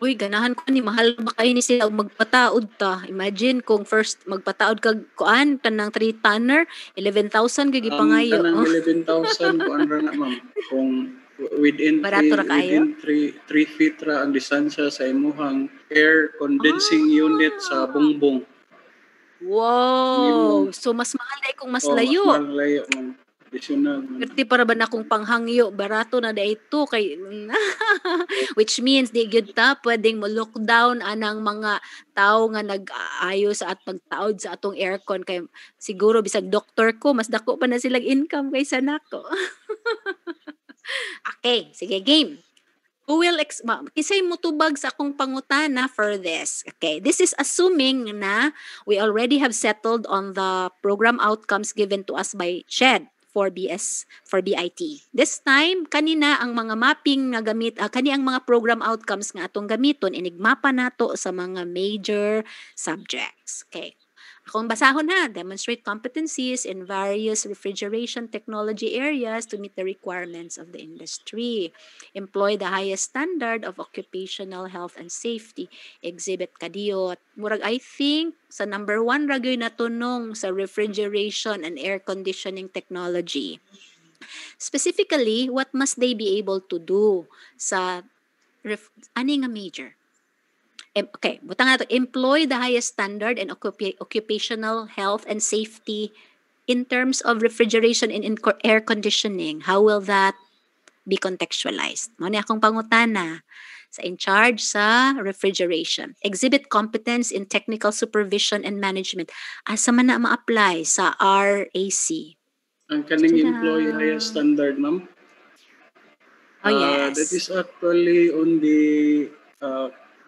Uy, ganahan ko ni mahal ba kayo ni sila og magpataod ta. Imagine kung first magpataod kag kuan tanang 3 tonner, 11,000 gigi pangayo. Kanang 11,000 kuan ra na, ma'am. Kung within Barato ra kayo? 3 feet ra ang distansya sa imuhang air condensing unit sa bungbong. Wow. So mas mahal na kung mas layo. Mas malayo, ma'am. Additional, ma'am. Perti para ba na kung panghangyo, barato na da ito kay which means di gyud ta pwedeng mo lockdown anang mga tao nga nag-aayo sa at pagtaod sa atong aircon kay siguro bisag doktor ko mas dako pa na silang income kaysa nako. Okay, sige game. Who will kisay mutubag sa akong pangutana for this. Okay, this is assuming na we already have settled on the program outcomes given to us by SHED for BIT. This time, kanina ang mga mapping nga gamit, kani ang mga program outcomes nga atong gamiton, inigmapa nato sa mga major subjects. Okay. Akong basahon ha, demonstrate competencies in various refrigeration technology areas to meet the requirements of the industry. Employ the highest standard of occupational health and safety. Exhibit kadiyot. Murag, I think, sa number 1 ragoy na tunong sa refrigeration and air conditioning technology. Specifically, what must they be able to do sa ani nga major? Okay, butang nato, employ the highest standard in occupational health and safety in terms of refrigeration and air conditioning. How will that be contextualized? Mo ni akong pangutana sa in charge sa refrigeration. Exhibit competence in technical supervision and management. Asa man na ma-apply sa RAC? Ang kaning employ highest standard, ma'am. Oh, yes. That is actually on the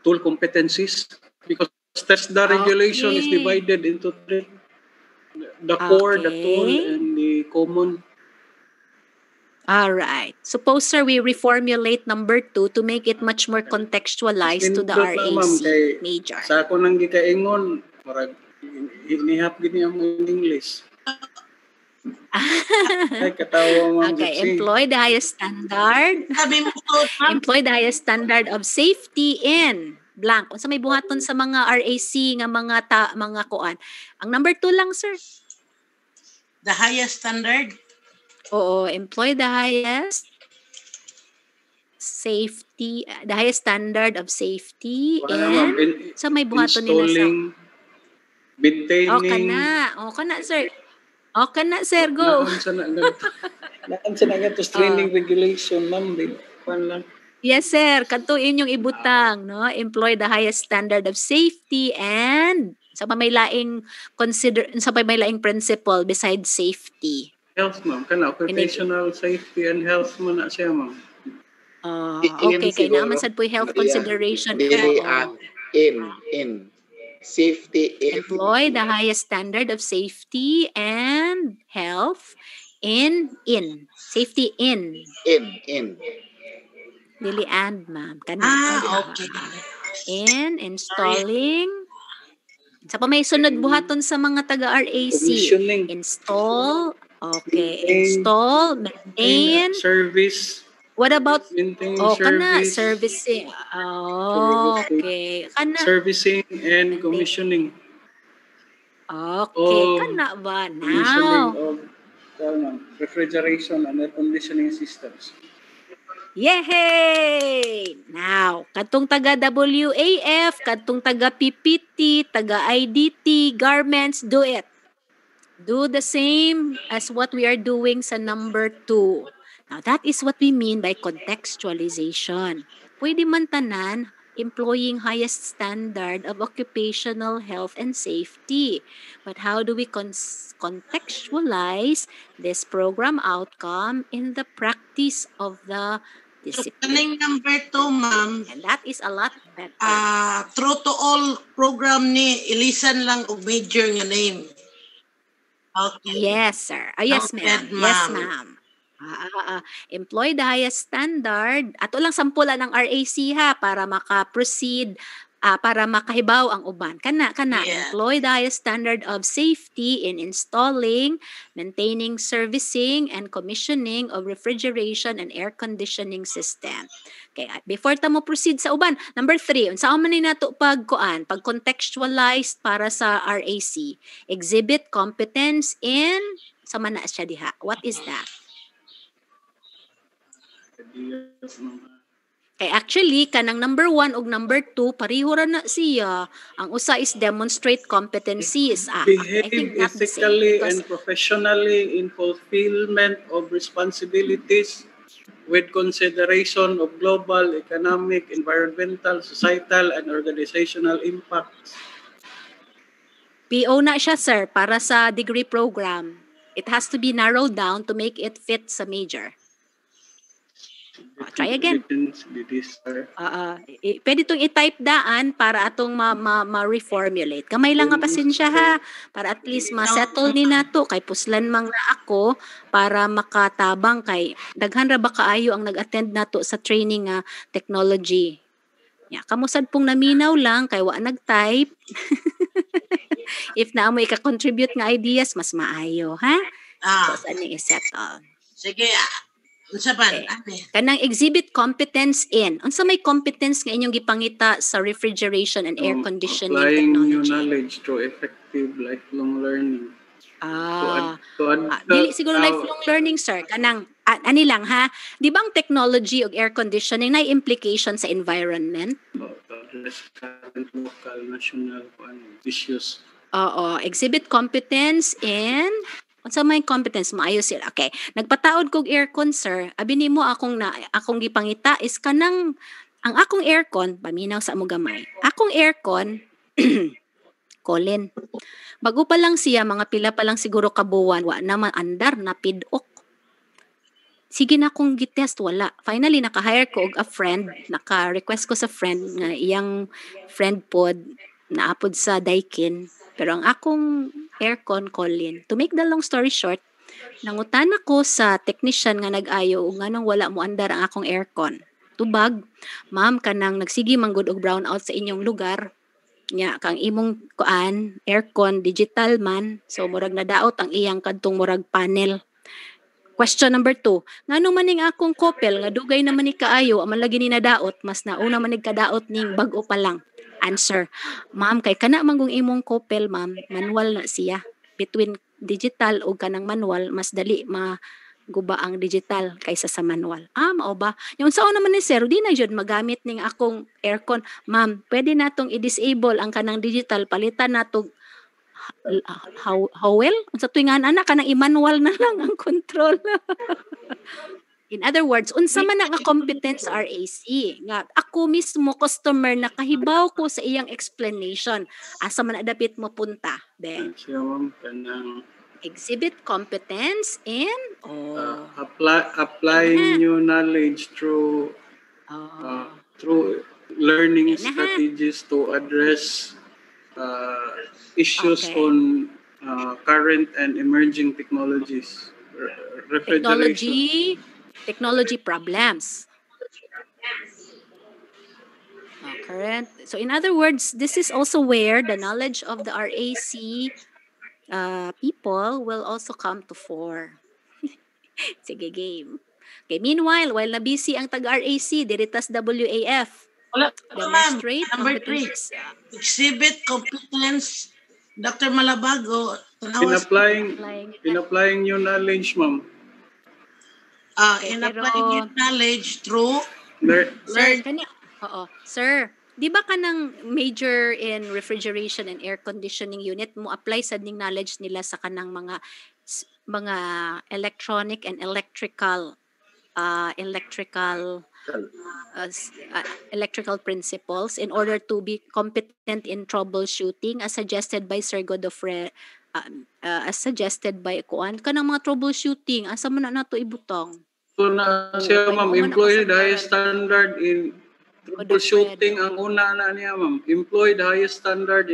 tool competencies, because TESDA regulation is divided into 3. The core, the tool, and the common. All right. Suppose, sir, we reformulate number 2 to make it much more contextualized to the RAC major. Sa ako nang gikaingon, marag inihap gini ang English. Ay, katawa, ma'am. Okay, employ the highest standard. Employ the highest standard of safety in blank. Unsa may buhaton sa mga RAC nga mga kuan. Ang number 2 lang, sir. The highest standard? Oo, employ the highest safety, the highest standard of safety and sa may buhaton nila sa maintaining. kana, sir. Okay na, sir, go. Naan sa nga to training regulation, ma'am. Lang. Yes, sir. Kanto inyong ibutang, no? Employ the highest standard of safety and sa pamaylaing principle besides safety. Health, ma'am. Kana occupational safety and health mo na siya, ma'am. Okay, kay naman sad po health consideration. In safety employ the highest standard of safety and health in safety in Lily and ma'am okay. in installing sa pa may sunod buhaton sa mga taga RAC install maintain service What about maintaining kana service, servicing? Okay. Kana servicing and maintain. commissioning. Okay, Of kana ba commissioning now? of refrigeration and air conditioning systems. Yay! Now, katong taga WAF, katong taga PPT, taga IDT, garments, do it. Do the same as what we are doing sa number 2. Now, that is what we mean by contextualization. Pwede man tanan, employing highest standard of occupational health and safety. But how do we contextualize this program outcome in the practice of the So, discipline? kaning number 2, ma'am, And that is a lot better. true to all program ni ilisan lang og major nga name. Okay. Yes, sir. Yes, ma'am. Noted, Yes, ma'am. ma'am. Employ the highest standard. Ato lang sampulan ng RAC ha para maka-proceed, para makahibaw ang uban. Kana. Yeah. Employ the highest standard of safety in installing, maintaining, servicing, and commissioning of refrigeration and air conditioning system. Okay, before ta mo proceed sa uban, number 3, unsa man ni nato pag contextualized para sa RAC. Exhibit competence in sa man na siya diha. What is that? Okay, actually, kanang number 1 ug number 2, pareho ra na siya. Ang usa is demonstrate competencies. I Behave think not the same. ethically Because, and professionally in fulfillment of responsibilities with consideration of global, economic, environmental, societal, and organizational impacts. PO na siya, sir, para sa degree program. It has to be narrowed down to make it fit sa major. Try again. Pwede itong i-type daan para atong ma-reformulate. Kamay lang nga pasensya ha, para at least ma-settle ni nato kay puslan mang na ako para makatabang kay daghan ra ba kaayo ang nag-attend nato sa training nga technology. Ya, kamusad pong naminaw lang kay wa nag-type. If na mo ika-contribute nga ideas, mas maayo, ha? So, saan ni i-settle? Sige, unsa ba? Okay. Kanang exhibit competence in. Unsa may competence nga inyong gipangita sa refrigeration and air conditioning applying technology? new knowledge through effective lifelong learning. Dili siguro lifelong learning, sir. Kanang, ani lang ha, di ba ang technology o air conditioning na implication sa environment? Address current local, national issues. Exhibit competence in unsa may competence maayo sila. Okay, nagpataod kog aircon, sir. Abi nimo akong gipangita is kanang ang akong aircon paminaw sa amo gamay. Akong aircon Colin. Bago pa lang siya, mga pila pa lang siguro kabuwan, wa naman andar na pidok. Sige na akong gitest, wala. Finally, naka-hire ko og a friend, naka-request ko sa friend nga iyang friend pod naapod sa Daikin. Pero ang akong aircon, Colin, to make the long story short, nangutan ako sa technician nga nag-ayo ug nganong wala mo andar ang akong aircon. Tubag, ma'am, kanang nagsigi manggod og brownout sa inyong lugar. Nya kang imong aircon digital man, so murag nadaot ang iyang kadtong murag panel. Question number 2, ngano man ning akong couple nga dugay naman ni kaayo aman lagi ni nadaot, mas nauna man ning kadaot ning bag-o pa lang. Answer, ma'am, kay kana man kung imong couple, ma'am, manual na siya. Between digital ug kanang manual, mas dali guba ang digital kaysa sa manual. Mao ba? Yung sao naman ni sir, di na jud magamit ning akong aircon. Ma'am, pwede natong i-disable ang kanang digital, palitan natong Howell? Sa tuwingan anak kanang i-manual na lang ang control. In other words, unsa man ang competence RAC nga ako mismo customer nakahibaw ko sa iyang explanation asa man adapit mo punta. Then exhibit competence in applying new knowledge through learning strategies to address issues on current and emerging technologies. Technology problems. Current. So in other words, this is also where the knowledge of the RAC people will also come to fore. Sige, game. Okay, meanwhile, while na busy ang tag-RAC, diritas WAF. Wala, ma'am. Demonstrate Number 3. competencies. Exhibit competence. Dr. Malabago. In applying new knowledge, ma'am. Okay, In pero- applying your knowledge through Sir, Sir, di ba ka ng major in refrigeration and air conditioning unit mo apply sa ning knowledge nila sa kanang mga electronic and electrical electrical principles in order to be competent in troubleshooting as suggested by Sir Godofredo, as suggested by kuan kanang mga troubleshooting asa man na nato ibutang. So na siya, ma'am, employ the highest standard in troubleshooting ang una na niya, ma'am. Employ the highest standard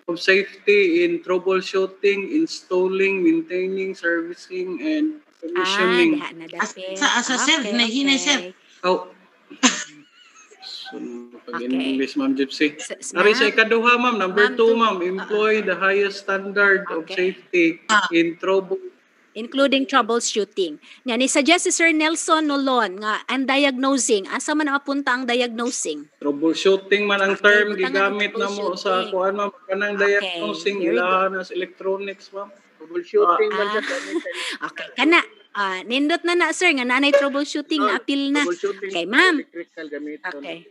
of safety in troubleshooting, installing, maintaining, servicing, and commissioning. Diha na dapit. Asa sir, hinahinay sir. Oh. So, pag-English, Ma'am Gypsy. Ma'am? Ari sa ikaduha, ma'am. Number Ma'am, 2, ma'am. Employ the highest standard of safety in including troubleshooting. Yan, i-suggest si Sir Nelson Nolon nga ang diagnosing. Asa man napunta ang diagnosing? troubleshooting man ang term butang gigamit ang na mo sa troubleshooting. kuan, ma'am. Kanang diagnosing very good. ilahan as electronics, ma'am. Troubleshooting man siya. Okay, kana. Nindot na sir, nga nanay troubleshooting, na appeal na. Troubleshooting Okay, ma'am. electrical gamiton. Okay.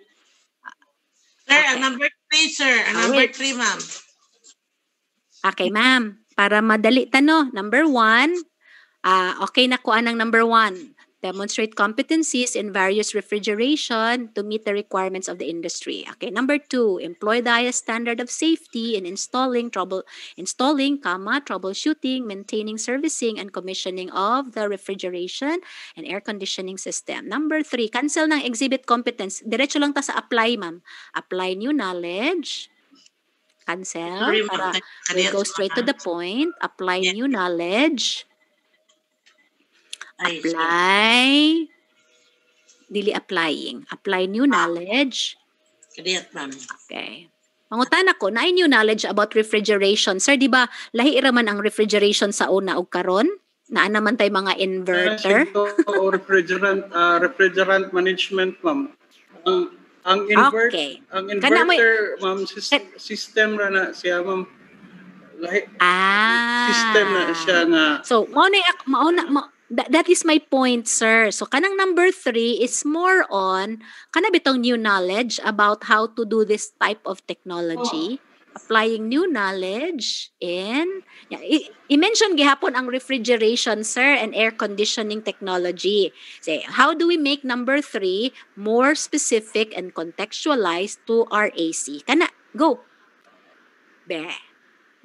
Sir, ang number 3, sir. Ang number 3, ma'am. Okay, ma'am. Para madali tano. Number 1, okay na kuan ang number 1. Demonstrate competencies in various refrigeration to meet the requirements of the industry. Okay, number 2, employ the highest standard of safety in installing, troubleshooting, maintaining, servicing, and commissioning of the refrigeration and air conditioning system. Number 3, cancel ng exhibit competence. Diretso lang ta sa apply, ma'am. Apply new knowledge. Cancel. Sorry, Para ma'am. we go straight to the point. Apply new knowledge. Ay, sir. Apply new knowledge. Kadiyat, ma'am. Okay. Pangutan ako, na new knowledge about refrigeration. Sir, di ba, lahi raman ang refrigeration sa una o karon? Naa naman tayo mga inverter. O refrigerant management, ma'am. Ang Okay. Kana mo- inverter, ma'am, system ra na siya, ma'am. Lahi, Ah. system na siya nga. So, that is my point, sir. So, kanang number 3 is more on, kana bitong new knowledge about how to do this type of technology. Applying new knowledge in, i-mention gihapon ang refrigeration, sir, and air conditioning technology. Say, how do we make number 3 more specific and contextualized to our AC? Kana, go. Be.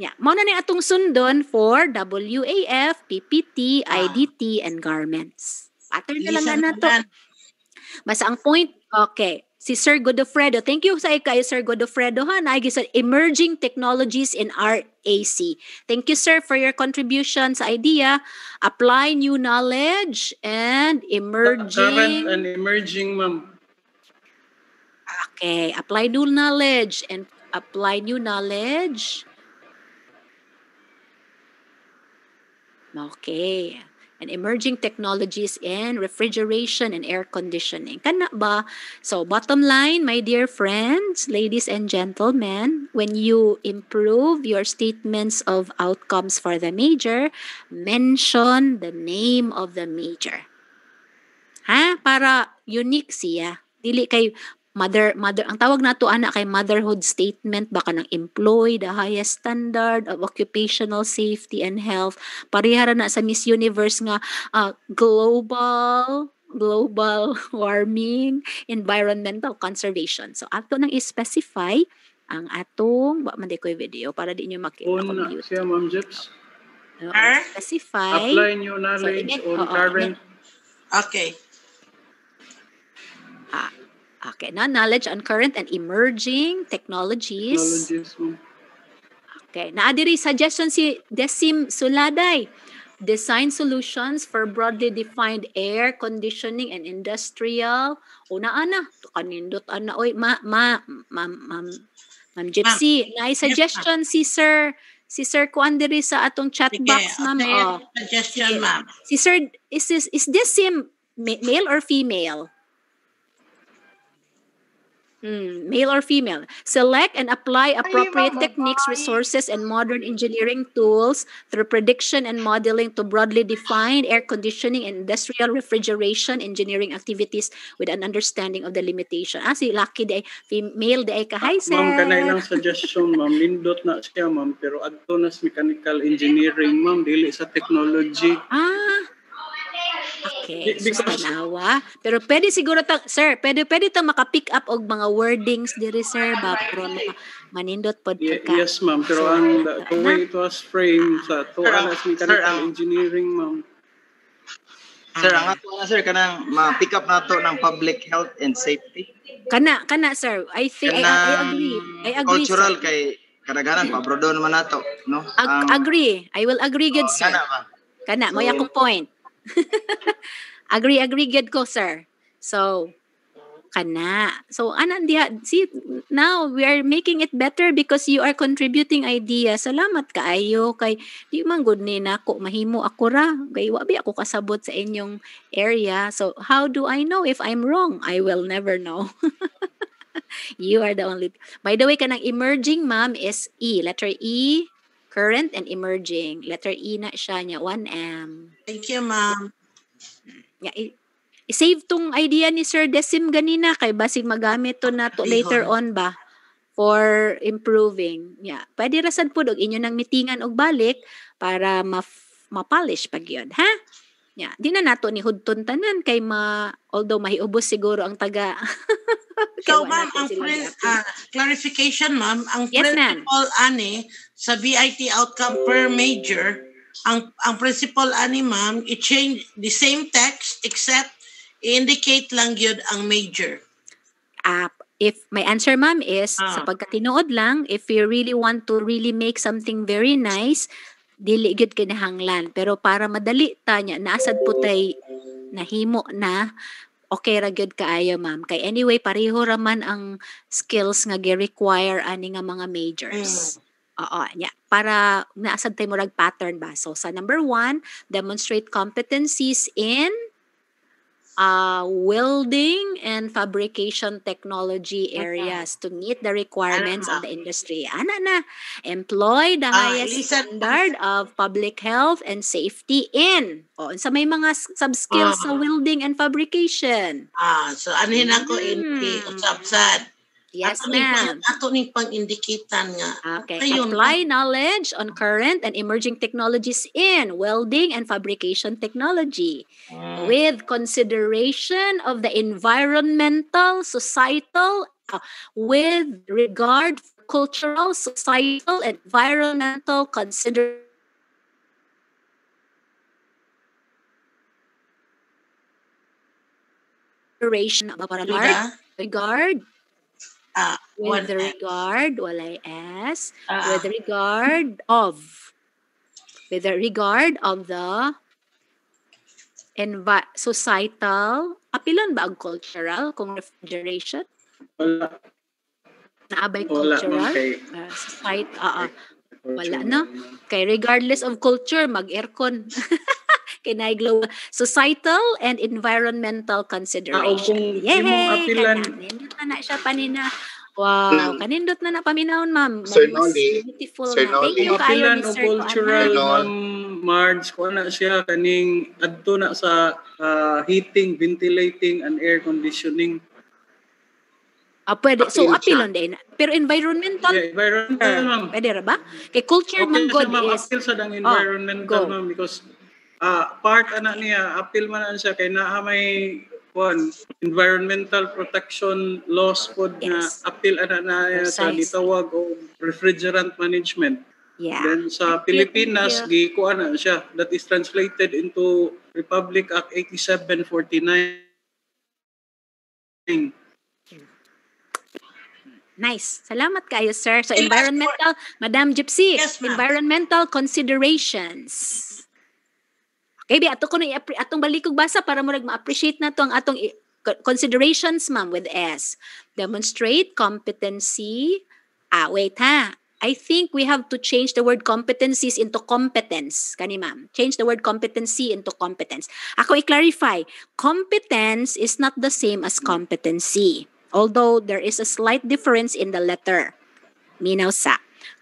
Yeah, mao na ni atong sundon for WAF, PPT, IDT, and garments. Pattern na lang na to. Basta ang point, okay, si Sir Godofredo, thank you sa kay Sir Godofredo ha, naigis sa emerging technologies in RAC. Thank you, sir, for your contribution sa idea. Apply new knowledge and Current emerging. and emerging, ma'am. Okay, apply new knowledge and apply new knowledge. Okay. And emerging technologies in refrigeration and air conditioning. Kana ba? So, bottom line, my dear friends, ladies and gentlemen, when you improve your statements of outcomes for the major, mention the name of the major. Ha? Para unique siya. Dili kay mother, ang tawag nato ana kay motherhood statement baka ng employ the highest standard of occupational safety and health. Parihara na sa Miss Universe nga global warming, environmental conservation. So ato nang i-specify ang atong man ko video para di nyo makita Una compute. siya, ma'am Jeps. Specify. Apply new knowledge on current. Okay. Okay, na knowledge on current and emerging technologies. Ma'am. Okay, naadiri suggestion si Desim Suladay. Design solutions for broadly defined air conditioning and industrial. Una ana, kanindot ana oy ma'am Gypsy, na suggestion si Sir kuan diri sa atong chat box, ma'am. Okay, suggestion, ma'am. Si Sir is Desim Male or female? Male or female? Select and apply appropriate techniques, resources, and modern engineering tools through prediction and modeling to broadly define air conditioning and industrial refrigeration engineering activities with an understanding of the limitation. Si Lucky day, female day ka. Hi, sir. Ma'am, kanay lang suggestion, ma'am. Nindot na siya, ma'am. Pero adto na sa mechanical engineering, ma'am. Dili sa technology. Okay, so tanawa. Pero pwede siguro sir, pwede maka-pick up og mga wordings diri, sir, ba pro manindot pod ka. Yes, ma'am. Pero ang the way it was framed sa tuwa sa mechanical engineering, ma'am. Sir, ang ato na sir kanang ma-pick up nato ng public health and safety. Kana sir. I think I agree. Cultural sir. kay kadaghanan pabrodo naman nato, no? Agree. I will agree good, sir. Kana mo yakong point. agree good ko, sir. So kana. So see, now we are making it better because you are contributing ideas. Salamat kaayo kay di man gud ni nako mahimo ako ra. Kay wa bi ako kasabot sa inyong area. So how do I know if I'm wrong? I will never know. You are the only. By the way, kanang emerging, ma'am, is E. Letter E, current and emerging. Letter E na siya niya, 1M. Thank you, ma'am. Yeah, i-save tong idea ni Sir Decim ganina kay basig magamit to na to later on ba for improving. Yeah, pwede rasad pud og inyo nang mitingan og balik para ma-polish pag yun, ha? Yeah, di na nato ni hudton tanan kay although mahiubos siguro ang taga. So, ma'am, ang clarification, ma'am, ang principal ani sa BIT outcome per major, ang principal ani, ma'am, i-change the same text except i-indicate lang yun ang major. If my answer, ma'am, is sa pagkatinuod lang, if you really want to really make something very nice, dili gyud kinahanglan. Pero para madali ta nya, naasad po tay nahimo na, okay ra gyud kaayo, ma'am. Kay anyway, pareho raman ang skills nga gi-require ani nga mga majors. Oo, yeah. Para naasad tayo murag pattern ba. So sa number 1, demonstrate competencies in welding and fabrication technology areas to meet the requirements of the industry. Employ the highest standard of public health and safety in. Sa may mga sub-skills sa welding and fabrication. So anuhin ako usab-sad. Yes, ma'am. Ato ning pang-indikitan nga. Okay. Apply knowledge on current and emerging technologies in welding and fabrication technology with consideration of the environmental, societal, with regard for cultural, societal, and environmental consideration. Regard. With the regard, walay S. With the regard of the societal, apilon ba ang cultural kung refrigeration? Wala. Naabay cultural? Society, wala, no? Kay regardless of culture, mag-aircon. Kinay-global societal and environmental consideration. Yay! Kanindot na siya panina. Wow, kanindot na paminahon, ma'am. Sir Mas Noli, beautiful Sir na. Thank you kayo ni Apilan o Sir cultural, Kuan. ma'am Marge, kung na siya kaning adto na sa heating, ventilating, and air conditioning. Pwede. So, apilon din. Pero environmental? Yeah, environmental, ma'am. Pwede ra ba? Kay culture Okay, man God ma'am, is... appeal sa dang environmental, ma'am, because part niya, appeal man na siya kay naa may environmental protection laws pod na appeal na sa gitawag o refrigerant management. Yeah. Then sa Pilipinas gikuan na siya, that is translated into Republic Act 8749. Nice. Salamat kayo, sir. So environmental, Madam Gypsy, environmental considerations. Okay, ato ko na atong balikog basa para murag ma-appreciate na to ang atong considerations, ma'am, with S. Demonstrate competency. Wait ha. I think we have to change the word competencies into competence. Kani ma'am. Change the word competency into competence. Ako i-clarify. Competence is not the same as competency. Although there is a slight difference in the letter. Minaw sa.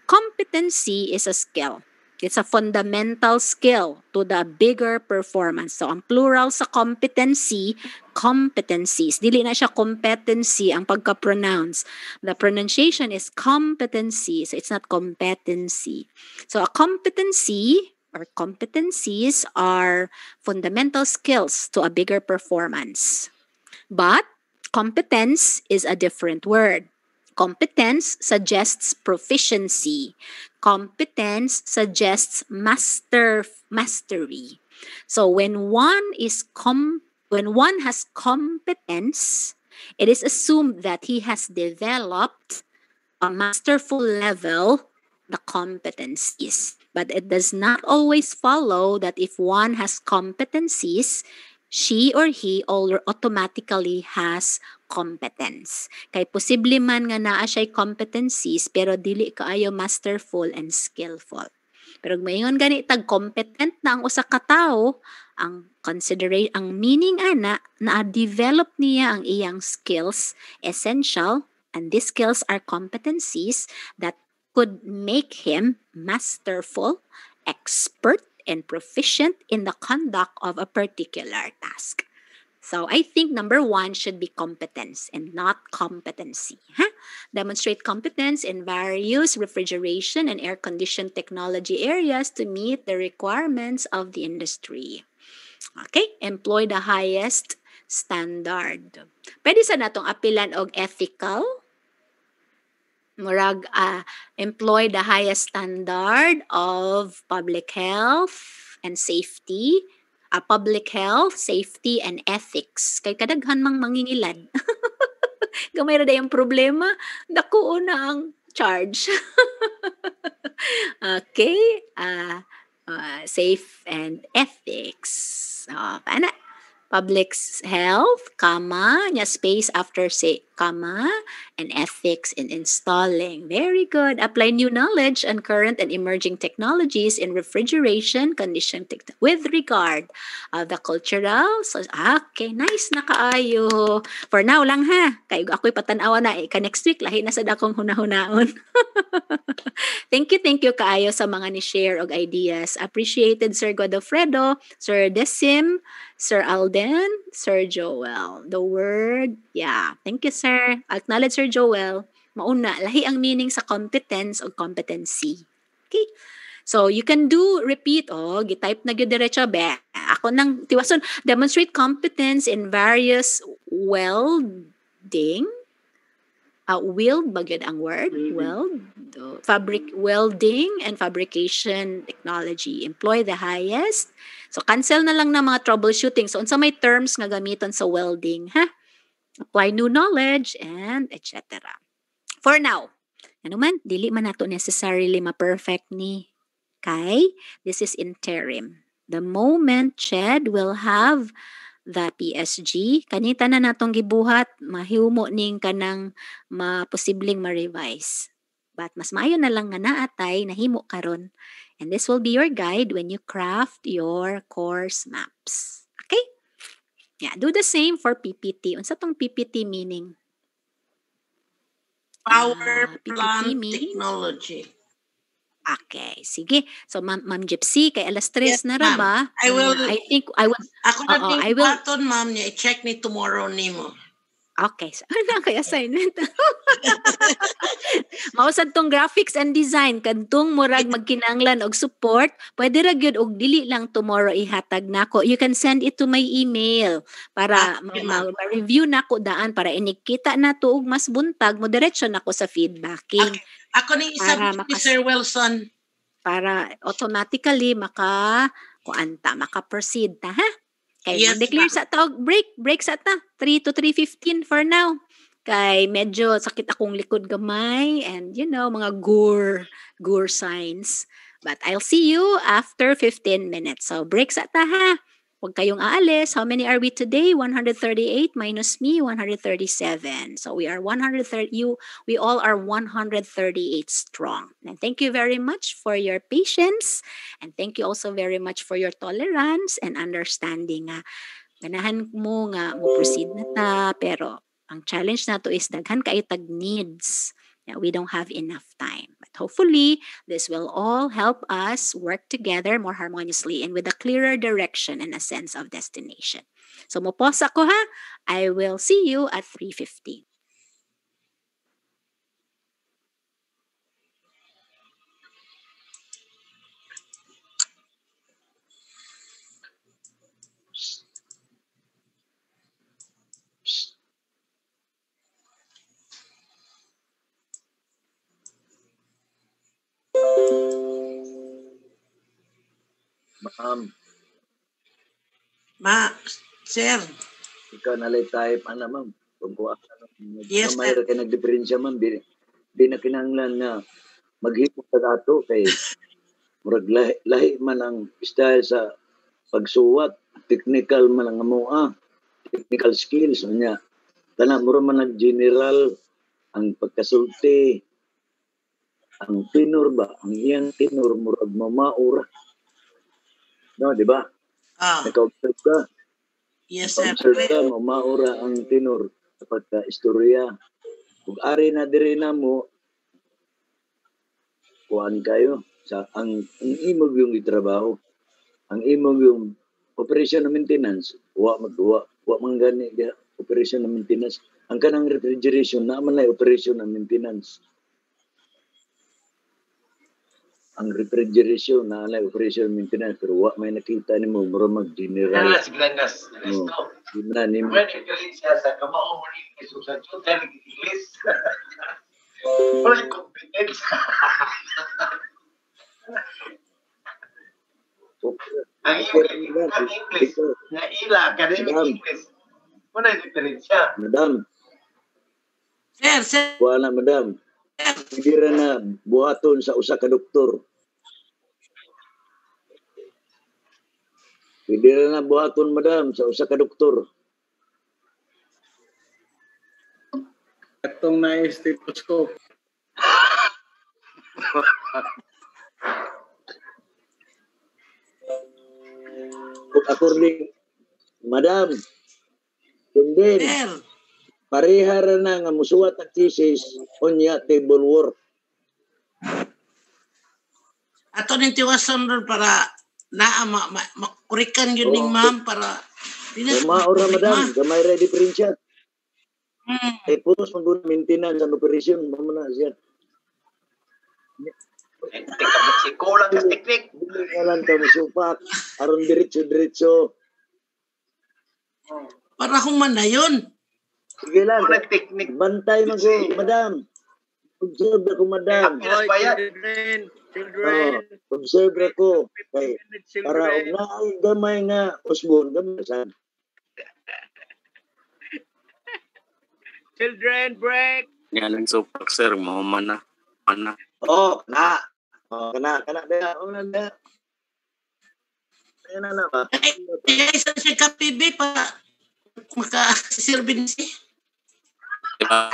Competency is a skill. It's a fundamental skill to the bigger performance. So, ang plural sa competency, competencies. Dili na siya competency ang pagka-pronounce. The pronunciation is competency. So, it's not competency. So, a competency or competencies are fundamental skills to a bigger performance. But, competence is a different word. Competence suggests proficiency. Competence suggests mastery. So when one has competence, it is assumed that he has developed a masterful level the competencies. But it does not always follow that if one has competencies, she or he automatically has competence. Kay posible man nga naa siya'y competencies pero dili kaayo masterful and skillful. Pero mayon gani tag competent na ang usa ka tawo, ang meaning ana na develop niya ang iyang skills essential, and these skills are competencies that could make him masterful, expert, and proficient in the conduct of a particular task. So I think number 1 should be competence and not competency. Demonstrate competence in various refrigeration and air-conditioned technology areas to meet the requirements of the industry. Okay, employ the highest standard. Pwede sa natong apilan og ethical. Murag employ the highest standard of public health and safety. Public health, safety, and ethics. Kay kadaghan mang mangingilad. Gamay ra dayang problema, dako na ang charge. Okay, safe and ethics. Paano? Public health, nya space after comma, and ethics in installing. Very good. Apply new knowledge on current and emerging technologies in refrigeration condition with regard of the cultural. So, okay, nice na kaayo. For now lang ha. Kay ako'y patanawa na ka next week lahi na sad akong hunahunaon. Thank you kaayo sa mga ni share og ideas. Appreciated Sir Godofredo, Sir Decim, Sir Alden, Sir Joel. The word, yeah. Thank you, sir. Acknowledge Sir Joel. Mauna, lahi ang meaning sa competence o competency. Okay? So, you can repeat, gitype na gyud diretso, ako nang tiwason, demonstrate competence in various welding, weld ba gyud ang word? Welding and fabrication technology. Employ the highest. So, cancel na lang ng mga troubleshooting. So, unsa may terms nga gamiton sa welding, ha? Apply new knowledge, and etc. For now, dili man nato necessarily ma-perfect ni kay this is interim. The moment Ched will have the PSG, kanita na natong gibuhat, mahiumo ning kanang posibleng ma-revise. But mas maayo na lang nga naatay, nahimo karon. And this will be your guide when you craft your course maps. Okay? Yeah, do the same for PPT. Unsa tong PPT meaning? Power plant technology. Okay, sige. So, Ma'am Gypsy, kay alas 3 na ra ba? I will. Ako na I will. Button, ma'am, niya. I-check ni tomorrow nimo. Okay. So, ano kay assignment? Mausad tong graphics and design. Kadtong murag magkinanglan og support. Pwede ra gyud og dili lang tomorrow ihatag nako. You can send it to my email para ma-review nako daan para inikita na to og mas buntag mo diretso nako sa feedbacking. Okay. Ako ni isabit ni Sir Wilson. Para automatically maka-proceed ta, ha? Kay Yes, declare sa tawag break sa ta 3 to 3:15 for now. Kay medyo sakit akong likod gamay and mga gore signs. But I'll see you after 15 minutes. So break sa ta, ha. Huwag kayong aalis. How many are we today? 138 minus me, 137. So we are 130. We all are 138 strong. And thank you very much for your patience. And thank you also very much for your tolerance and understanding. Ganahan mo nga mo proceed na ta, pero ang challenge na to is daghan kay tag needs. We don't have enough time. But hopefully, this will all help us work together more harmoniously and with a clearer direction and a sense of destination. So, mopos ako ha. I will see you at 3:50. Ma'am, Sir. ikaw nalay tayo pa na, ma'am. Pagbuha ka Yes, may sir. ka nagdiferensya, ma'am. Di na kinahanglan nga maghipot ka dato kay murag lahi man ang style sa pagsuwat, technical man ang amoa, technical skills niya. Kana mura man nag-general ang pagkasulti, ang tenor ba, ang iyang tenor murag mamaura. No, di ba? Naka-observe ka. Yes, sir. Observe ka, mamaura ang tenor sa pagka-istorya. Kung ari na diri na mo, kuhaan kayo sa ang imog yung itrabaho. Ang imog yung operation and maintenance, wa manggani operation and maintenance. Ang kanang refrigeration naman na operation and maintenance. Ang refrigeration na operation and maintenance pero wa may nakita nimo mura mag-general. Grandas. Gina nimo. Pwede ka rin siya sa kamao mo rin isusan siya dahil nag-English. Wala competence. Ang English na ila academic English. Wala diferensya. Madam. Sir. Wala madam. Sige na buhaton sa usa ka doktor. Pwede na buhaton madam sa usa ka doktor. Atong na stethoscope. According, madam, hindi. Pareha ra na nga musuwat ang thesis unya table work. Ato ning tiwason ron para naa makurikan yun ning ma'am para maura madam, gamay ra diferensya. Ay putos mag maintenance ang operation, mamo na siya. Si kulang sa teknik. Ngalan ka musupak, aron diretso-diretso. Para kung man na yun. Sige lang. Bantay mo ko, madam. Observe ako, madam. Children. Observe ako. Para na ang gamay nga usbon, gamay saan. Children, break. Yan ang supak, sir. Mana. Kana. Kana. Kana. Kaya na ba? Kaya isa siya kapibi para makasilbi niya. Diba?